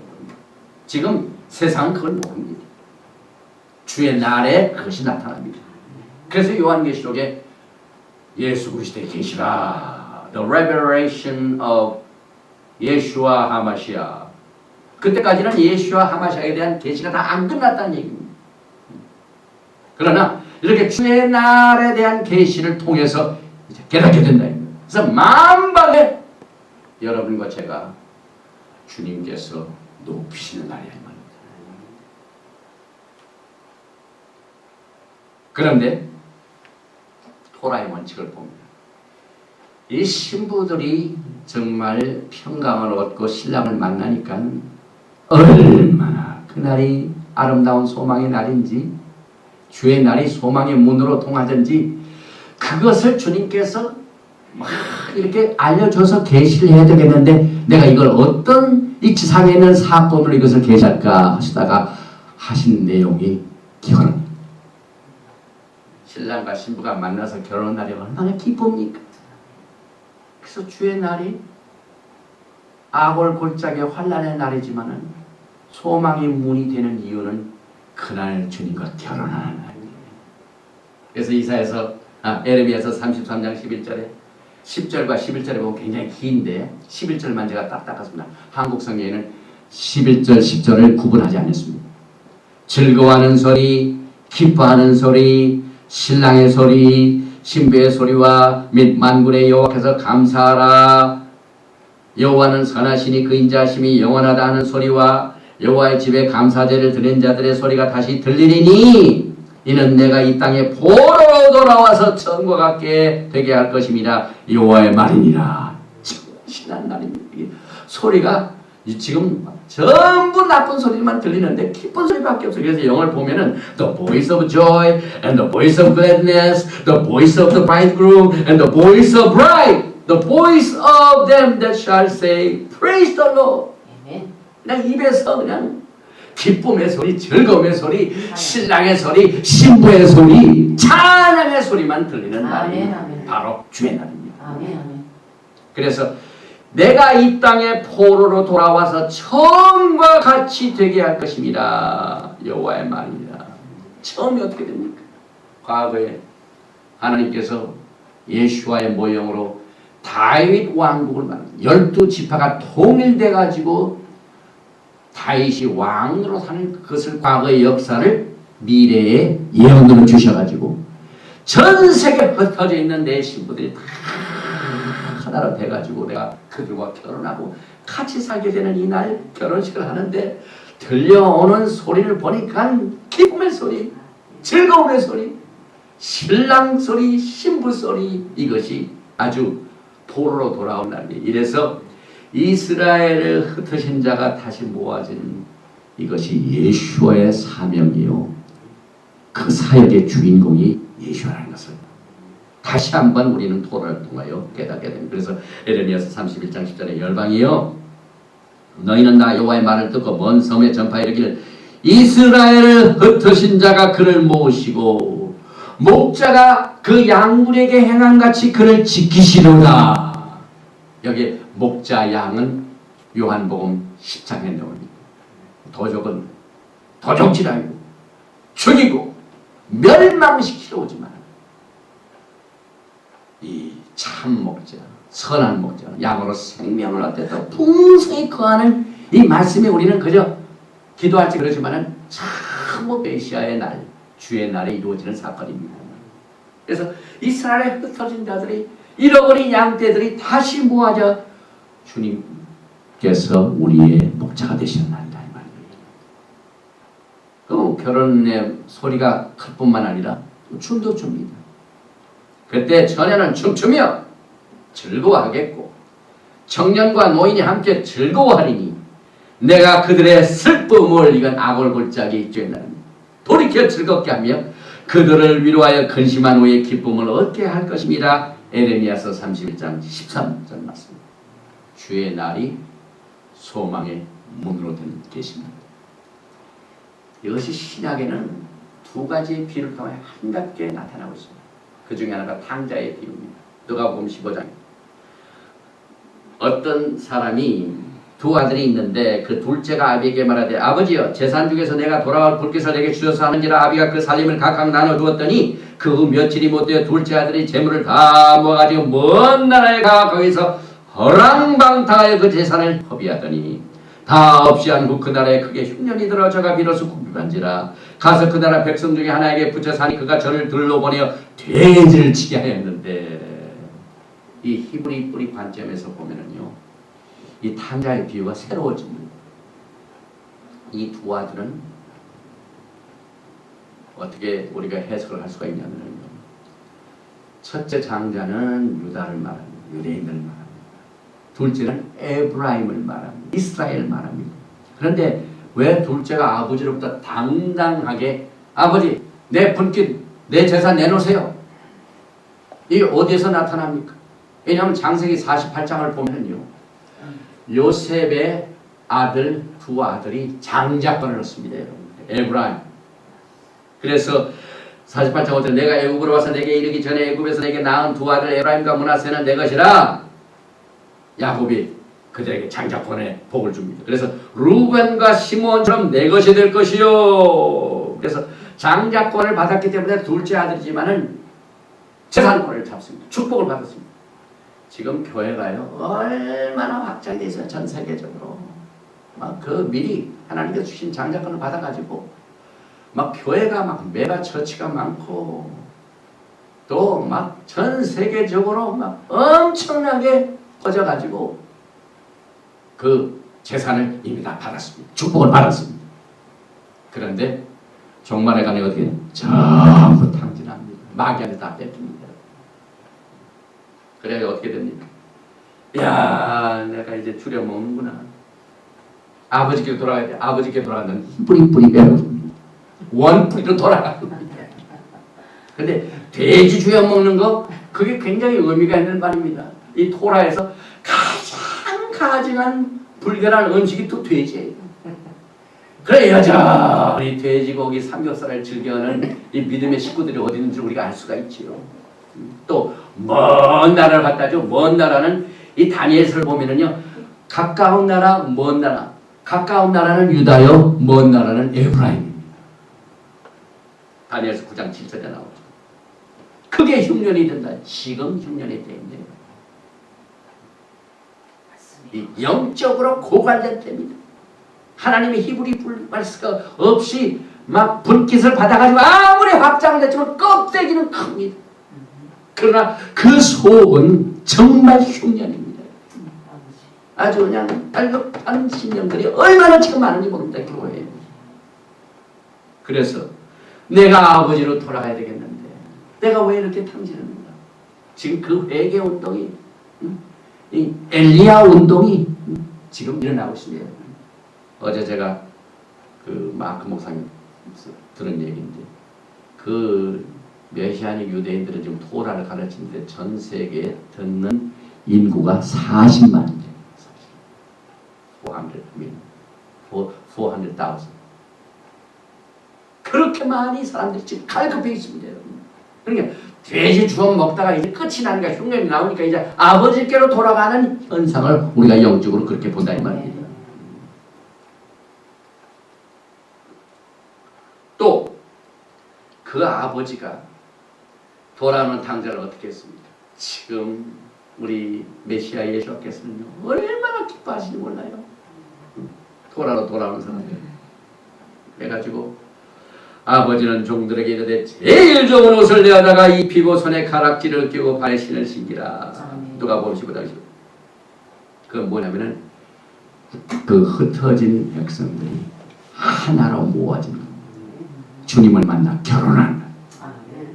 지금 세상은 그걸 모릅니다. 주의 날에 그것이 나타납니다. 그래서 요한계시록에 예수 그리스도의 계시라, the revelation of 예수와 하마시아. 그때까지는 예수와 하마시아에 대한 계시가 다 안 끝났다는 얘기입니다. 그러나 이렇게 주의 날에 대한 계시를 통해서 이제 깨닫게 된다. 그래서 만방에 여러분과 제가 주님께서 높이시는 날이야 이 말입니다. 그런데 토라의 원칙을 봅니다. 이 신부들이 정말 평강을 얻고 신랑을 만나니까 얼마나 그날이 아름다운 소망의 날인지, 주의 날이 소망의 문으로 통하든지, 그것을 주님께서 막 이렇게 알려줘서 계시를 해야 되겠는데, 내가 이걸 어떤 이 지상에 있는 사건으로 이것을 계시할까 하시다가 하신 내용이 결혼. 신랑과 신부가 만나서 결혼 날이 얼마나 기쁩니까? 그래서 주의 날이 아골 골짜기의 환난의 날이지만은 소망의 문이 되는 이유는 그날 주님과 결혼하는 날이에요. 그래서 이사야서 에레미야서 33장 11절에 10절과 11절에 보면 굉장히 긴데 11절만 제가 딱 닦았습니다. 한국 성경에는 11절 10절을 구분하지 않았습니다. 즐거워하는 소리, 기뻐하는 소리, 신랑의 소리, 신부의 소리와 및 만군의 여호와께서 감사하라. 여호와는 선하시니 그 인자하심이 영원하다 하는 소리와 여호와의 집에 감사제를 드린 자들의 소리가 다시 들리리니 이는 내가 이 땅에 보러 돌아와서 처음과 같게 되게 할 것입니다. 여호와의 말이니라. 신난 날입니다. 소리가 지금 전부 나쁜 소리만 들리는데 기쁜 소리밖에 없어요. 그래서 영어를 보면은 the voice of joy and the voice of gladness, the voice of the bridegroom and the voice of bride, the voice of them that shall say praise the Lord. 그냥 입에서 그냥 기쁨의 소리, 즐거움의 소리, 신랑의 소리, 신부의 소리, 찬양의 소리만 들리는 날이 바로 주의 날입니다. 그래서 내가 이 땅에 포로로 돌아와서 처음과 같이 되게 할 것입니다. 여호와의 말입니다. 처음이 어떻게 됩니까? 과거에 하나님께서 예수와의 모형으로 다윗 왕국을 만듭니다. 12지파가 통일돼 가지고 다윗이 왕으로 사는 그것을 과거의 역사를 미래의 예언으로 주셔가지고 전 세계에 흩어져 있는 내 신부들이 다 하나로 돼가지고 내가 그들과 결혼하고 같이 살게 되는 이날 결혼식을 하는데 들려오는 소리를 보니까 기쁨의 소리, 즐거움의 소리, 신랑 소리, 신부 소리, 이것이 아주 포로로 돌아온 날이에요. 이래서 이스라엘을 흩으신 자가 다시 모아진 이것이 예수와의 사명이요, 그 사역의 주인공이 예수라는 것을 다시 한번 우리는 토라를 통하여 깨닫게 됩니다. 그래서 에레미야서 31장 10절에 열방이여 너희는 나 여호와의 말을 듣고 먼 섬에 전파해 이르기를 이스라엘을 흩으신 자가 그를 모으시고 목자가 그 양물에게 행함같이 그를 지키시도다. 여기 목자 양은 요한복음 10장에 나옵니다. 도적은 도적질하고 죽이고 멸망시키러 오지만 이 참 목자, 선한 목자, 양으로 생명을 얻겠다 풍성히 거하는 이 말씀이 우리는 그저 기도할지 그러지만은 참 메시아의 날, 주의 날에 이루어지는 사건입니다. 그래서 이스라엘에 흩어진 자들이 잃어버린 양떼들이 다시 모아져 주님께서 우리의 목자가 되시는 날이다 이 말이에요. 그 결혼의 소리가 클 뿐만 아니라 춤도 춥니다. 그때 처녀는 춤추며 즐거워하겠고 청년과 노인이 함께 즐거워하리니 내가 그들의 슬픔을 이건 아골골짜기 주의 날입니다. 돌이켜 즐겁게 하며 그들을 위로하여 근심한 후에 기쁨을 얻게 할 것입니다. 에레미야서 31장 13절 말씀. 주의 날이 소망의 문으로 된 계십니다. 이것이 신약에는 두 가지의 비를 통해 한갑게 나타나고 있습니다. 그 중에 하나가 탕자의 비유입니다. 누가복음 15장. 어떤 사람이 두 아들이 있는데 그 둘째가 아비에게 말하되 아버지여 재산 중에서 내가 돌아올 불깃을 내게 주셔서 하는지라 아비가 그 살림을 각각 나눠주었더니 그 후 며칠이 못되어 둘째 아들이 재물을 다 모아가지고 먼 나라에 가 거기서 허랑방탕하여 그 재산을 허비하더니 다 없이 한 후 그 나라에 크게 흉년이 들어 저가 비로소 궁핍한지라 가서 그 나라 백성 중에 하나에게 붙여 사니 그가 저를 들러 보내어 돼지를 치게 하였는데 이 히브리 뿌리 관점에서 보면은요 이 탕자의 비유가 새로워집니다. 이 두 아들은 어떻게 우리가 해석을 할 수가 있냐면요 첫째 장자는 유다를 말합니다. 유대인을 말합니다. 둘째는 에브라임을 말합니다. 이스라엘을 말합니다. 그런데 왜 둘째가 아버지로부터 당당하게 아버지 내 분깃 내 재산 내놓으세요. 이게 어디에서 나타납니까? 왜냐하면 창세기 48장을 보면요 요셉의 아들 두 아들이 장자권을 얻습니다. 여러분. 에브라임. 그래서 48장 5절 내가 애굽으로 와서 내게 이르기 전에 애굽에서 내게 낳은 두 아들 에브라임과 므낫세는 내 것이라 야곱이 그들에게 장자권의 복을 줍니다. 그래서 루벤과 시므온처럼 내 것이 될 것이요. 그래서 장자권을 받았기 때문에 둘째 아들이지만은 재산권을 잡습니다. 축복을 받았습니다. 지금 교회가요 얼마나 확장되어 있어요. 전 세계적으로 막 그 미리 하나님께서 주신 장자권을 받아가지고 막 교회가 막 메가 처치가 많고 또 막 전 세계적으로 막 엄청나게 퍼져가지고 그 재산을 이미 다 받았습니다. 축복을 받았습니다. 그런데 종말에 가니 어떻게 전부 탕진합니다. 마귀한테 다 뺏깁니다. 그래야 어떻게 됩니까? 야 내가 이제 줄여먹는구나. 아버지께 돌아가야 돼. 아버지께 돌아가는 뿌리 배워줍니다. 원뿌리로 돌아갑니다. 근데 돼지 주여 먹는 거 그게 굉장히 의미가 있는 말입니다. 이 토라에서 가장 가증한 불결한 음식이 또 돼지예요. 그래 여전히 돼지고기 삼겹살을 즐겨하는 이 믿음의 식구들이 어디 있는지 우리가 알 수가 있지요. 또 먼 나라를 갖다죠. 먼 나라는 이 다니엘서를 보면은요 가까운 나라 먼 나라 가까운 나라는 유다요 먼 나라는 에브라임입니다. 다니엘서 9장 7절에 나오죠. 크게 흉년이 된다. 지금 흉년이 때인데 영적으로 고갈된 때입니다. 하나님의 히브리 불말스가 없이 막 불깃을 받아가지고 아무리 확장됐지만 껍데기는 큽니다. 그러나 그 속은 정말 흉년입니다. 아주 그냥 달급한 신령들이 얼마나 지금 많은지 모릅니다. 교회에. 그래서 내가 아버지로 돌아가야 되겠는데 내가 왜 이렇게 탕진합니까? 지금 그 회개 운동이 이 엘리야 운동이 지금 일어나고 있습니다. 어제 제가 그 마크 목사님 들은 얘기인데 그 메시아닉 유대인들은 지금 토라를 가르치는데 전 세계에 듣는 인구가 40만이에요. 400,000. 그렇게 많이 사람들이 지금 갈급해 있습니다. 여러분. 그러니까 돼지 주워 먹다가 이제 끝이 나니까 흉년이 나오니까 이제 아버지께로 돌아가는 현상을 우리가 영적으로 그렇게 본다 이 말입니다. 또 그 아버지가 돌아오는 탕자를 어떻게 했습니까? 지금 우리 메시아 예수께서는요 얼마나 기뻐하시는지 몰라요. 토라로 돌아오는 사람들 해가지고 아버지는 종들에게 이르되 제일 좋은 옷을 내어다가 입히고 손에 가락지를 끼고 발에 신을 신기라. 누가복음 15장. 그건 뭐냐면은 그 흩어진 백성들이 하나로 모아진 주님을 만나 결혼한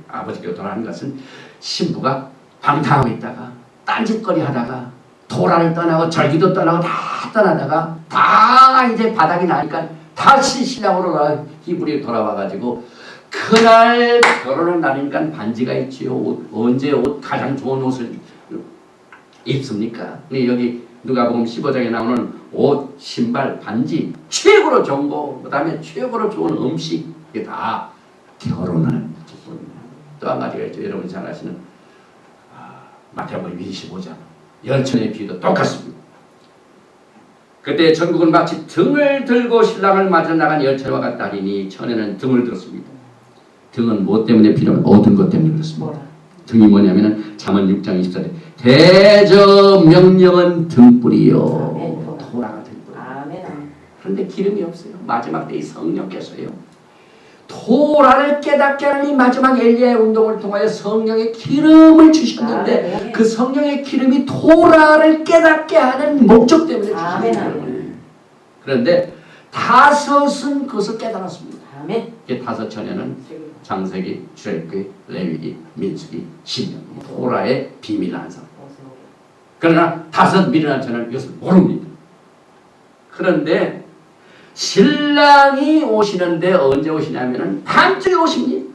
아버지께로 돌아가는 것은 신부가 방탕하고 있다가 딴짓거리 하다가 토라를 떠나고 절기도 떠나고 다 떠나다가 다 이제 바닥이 나니까 다시 신랑으로 히브리에 돌아와가지고 그날 결혼을 날이니까 반지가 있지요. 언제 옷 가장 좋은 옷을 입습니까? 여기 누가복음 15장에 나오는 옷, 신발, 반지 최고로 좋은 거, 그 다음에 최고로 좋은 음식 이게 다 결혼하는 기쁨입니다. 또 한 가지가 있죠. 여러분 잘 아시는 마태복음 25장 열천의 비유도 똑같습니다. 그때 전국은 마치 등을 들고 신랑을 맞아 나간 열천과 같다리니 천에는 등을 들었습니다. 등은 뭐 때문에 필요하면 얻은 것 때문에 그렇습니다. 등이 뭐냐면은 잠언 6장 24절 대저 명령은 등불이요. 토라가 등불. 그런데 기름이 없어요. 마지막 때의 성령께서요. 토라를 깨닫게 하는 이 마지막 엘리야의 운동을 통하여 성령의 기름을 주셨는데 그 성령의 기름이 토라를 깨닫게 하는 목적 때문에 주셨습니다. 그런데 다섯은 그것을 깨달았습니다. 이게 다섯 처녀는 창세기, 출애굽기, 레위기, 민수기, 신명 토라의 비밀을 안 사람. 그러나 다섯 미련한 처녀는 이것을 모릅니다. 그런데 신랑이 오시는데 언제 오시냐면은 밤중에 오십니다.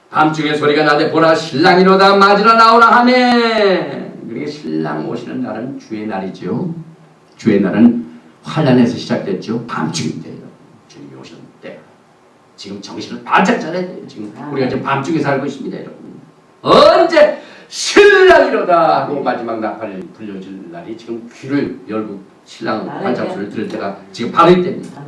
밤중에 소리가 나되 보라 신랑이로다 맞으러 나오라 하네. 그러니까 신랑 오시는 날은 주의 날이죠. 주의 날은 환란에서 시작됐죠. 밤중인데 주님이 오시는 때 지금 정신을 바짝 차려야 돼요. 지금 우리가 지금 밤중에 살고 있습니다. 여러분 언제 신랑이로다 하고 마지막 나팔을 불려줄 날이 지금 귀를 열고 신랑 환창소를 들을 때가 지금 바로 이때입니다.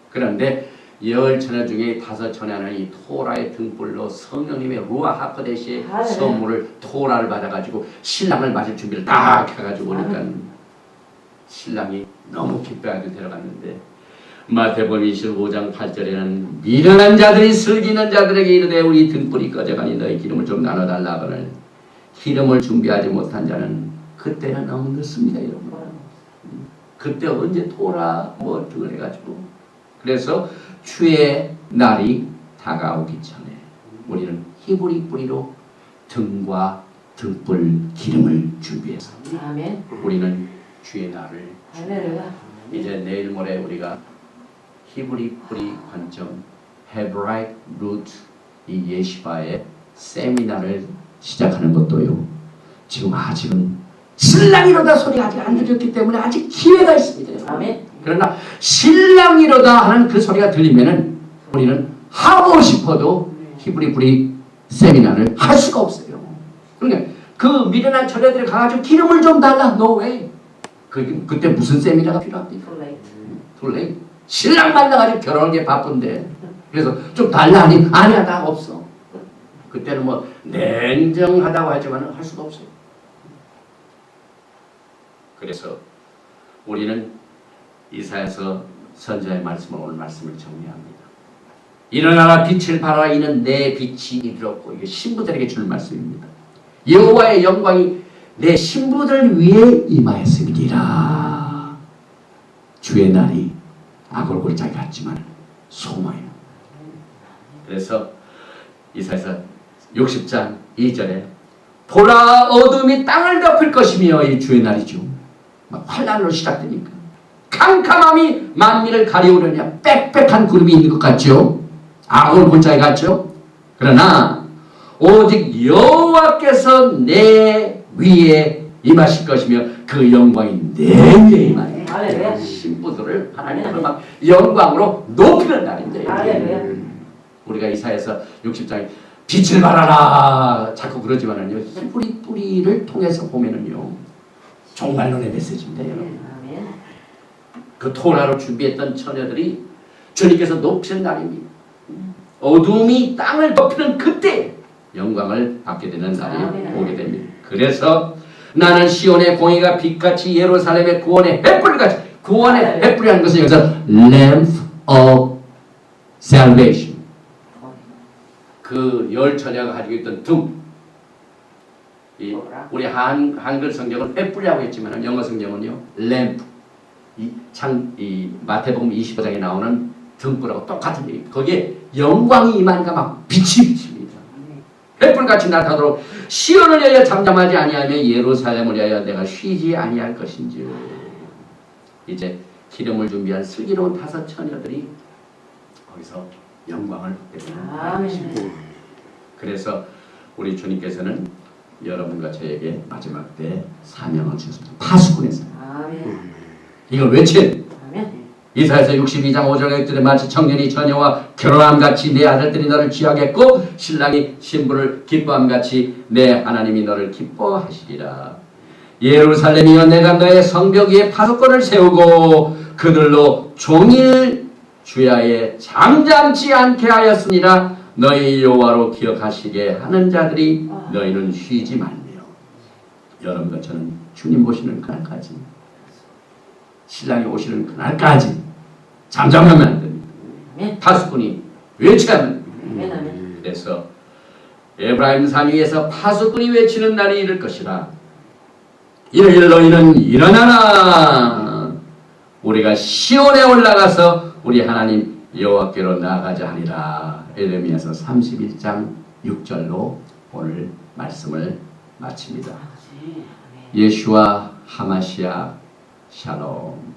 그런데 열 처녀 중에 다섯 처녀는 이 토라의 등불로 성령님의 루아 하코데시의 선물을 토라를 받아가지고 신랑을 맞을 준비를 딱 해가지고 오니까 신랑이 너무 기뻐하게 데려갔는데 마태복음 25장 8절에는 미련한 자들이 슬기는 자들에게 이르되 우리 등불이 꺼져가니 너희 기름을 좀 나눠달라 하거늘 기름을 준비하지 못한 자는 그때는 너무 늦습니다. 여러분. 그때 언제 토라 뭐 등을 해가지고 그래서 주의 날이 다가오기 전에 우리는 히브리 뿌리로 등과 등불 기름을 준비해서 우리는 주의 날을 이제 내일 모레 우리가 히브리 뿌리 관점 헤브라이크 루트 이 예시바의 세미나를 시작하는 것도요. 지금 아직은 신랑이로다 소리가 아직 안 들렸기 때문에 아직 기회가 있습니다. 아멘. 그러나 신랑이로다 하는 그 소리가 들리면은 우리는 하고 싶어도 히브리 뿌리 세미나를 할 수가 없어요. 그러니까 그 미련한 처녀들이 가가지고 기름을 좀 달라. No way. 그때 무슨 세미나가 필요합니까? Too late. 신랑 만나가지고 결혼하기 바쁜데 그래서 좀 달라 하니 아니야 나 없어. 그때는 뭐 냉정하다고 하지만 할 수가 없어요. 그래서 우리는 이사야서 선지자의 말씀을 오늘 말씀을 정리합니다. 일어나라 빛을 발하라 이는 내 빛이 이르렀고 이게 신부들에게 줄 말씀입니다. 여호와의 영광이 내 신부들 위에 임하였으리라. 주의 날이 아골골짜기 같지만 소망이에요. 그래서 이사야서 60장 2절에 보라 어둠이 땅을 덮을 것이며 이 주의 날이죠. 막 환란으로 시작되니까 캄캄함이 만민을 가리우려냐 빽빽한 구름이 있는 것 같죠. 아골골짜기 같죠. 그러나 오직 여호와께서 내 위에 임하실 것이며 그 영광이 내 위에 임하니 신부들을 하나님은 막 영광으로 높이는 날인데 우리가 이사야서 60장에 빛을 발하라 자꾸 그러지만은요 히브리 뿌리를 통해서 보면은요 종말론의 메시지입니다. 여러분. 그 토라로 준비했던 처녀들이 주님께서 높이는 날입니다. 어둠이 땅을 덮이는 그때 영광을 받게 되는 날이 오게 됩니다. 그래서 나는 시온의 공의가 빛같이 예루살렘의 구원의 횃불같이 구원의 횃불이라는 것은 여기서 lamp of salvation 그 열 처녀가 가지고 있던 등 우리 한글 성경은 횃불이라고 했지만 영어 성경은요 램프 이 마태복음 25장에 나오는 등불하고 똑같은 얘기입니다. 거기에 영광이 임하니까 막 빛이 비칩니다. 횃불같이 나타나도록 시온을 위하여 잠잠하지 아니하며 예루살렘을 위하여 내가 쉬지 아니할 것인지. 이제 기름을 준비한 슬기로운 다섯 처녀들이 거기서 영광을 받게 되는 것입니다. 그래서 우리 주님께서는 여러분과 저에게 마지막 때 사명을 주셨습니다. 파수꾼에서 이걸 외친 이사야서 62장 5절에 그때 마치 청년이 처녀와 결혼함같이 내 아들들이 너를 취하겠고 신랑이 신부를 기뻐함같이 내 하나님이 너를 기뻐하시리라. 예루살렘이여 내가 너의 성벽 위에 파수꾼을 세우고 그들로 종일 주야에 잠잠치 않게 하였으니라. 너희 여호와로 기억하시게 하는 자들이 너희는 쉬지 말며. 여러분과 저는 주님 오시는 그날까지, 신랑이 오시는 그날까지 잠잠하면 안 됩니다. 파수꾼이 외치면 됩니다. 그래서 에브라임 산 위에서 파수꾼이 외치는 날이 이를 것이라. 이르기를 너희는 일어나라. 우리가 시온에 올라가서 우리 하나님 여호와께로 나아가자 하니라. 에레미야서 31장 6절로 오늘 말씀을 마칩니다. 예수와 하마시아 샬롬.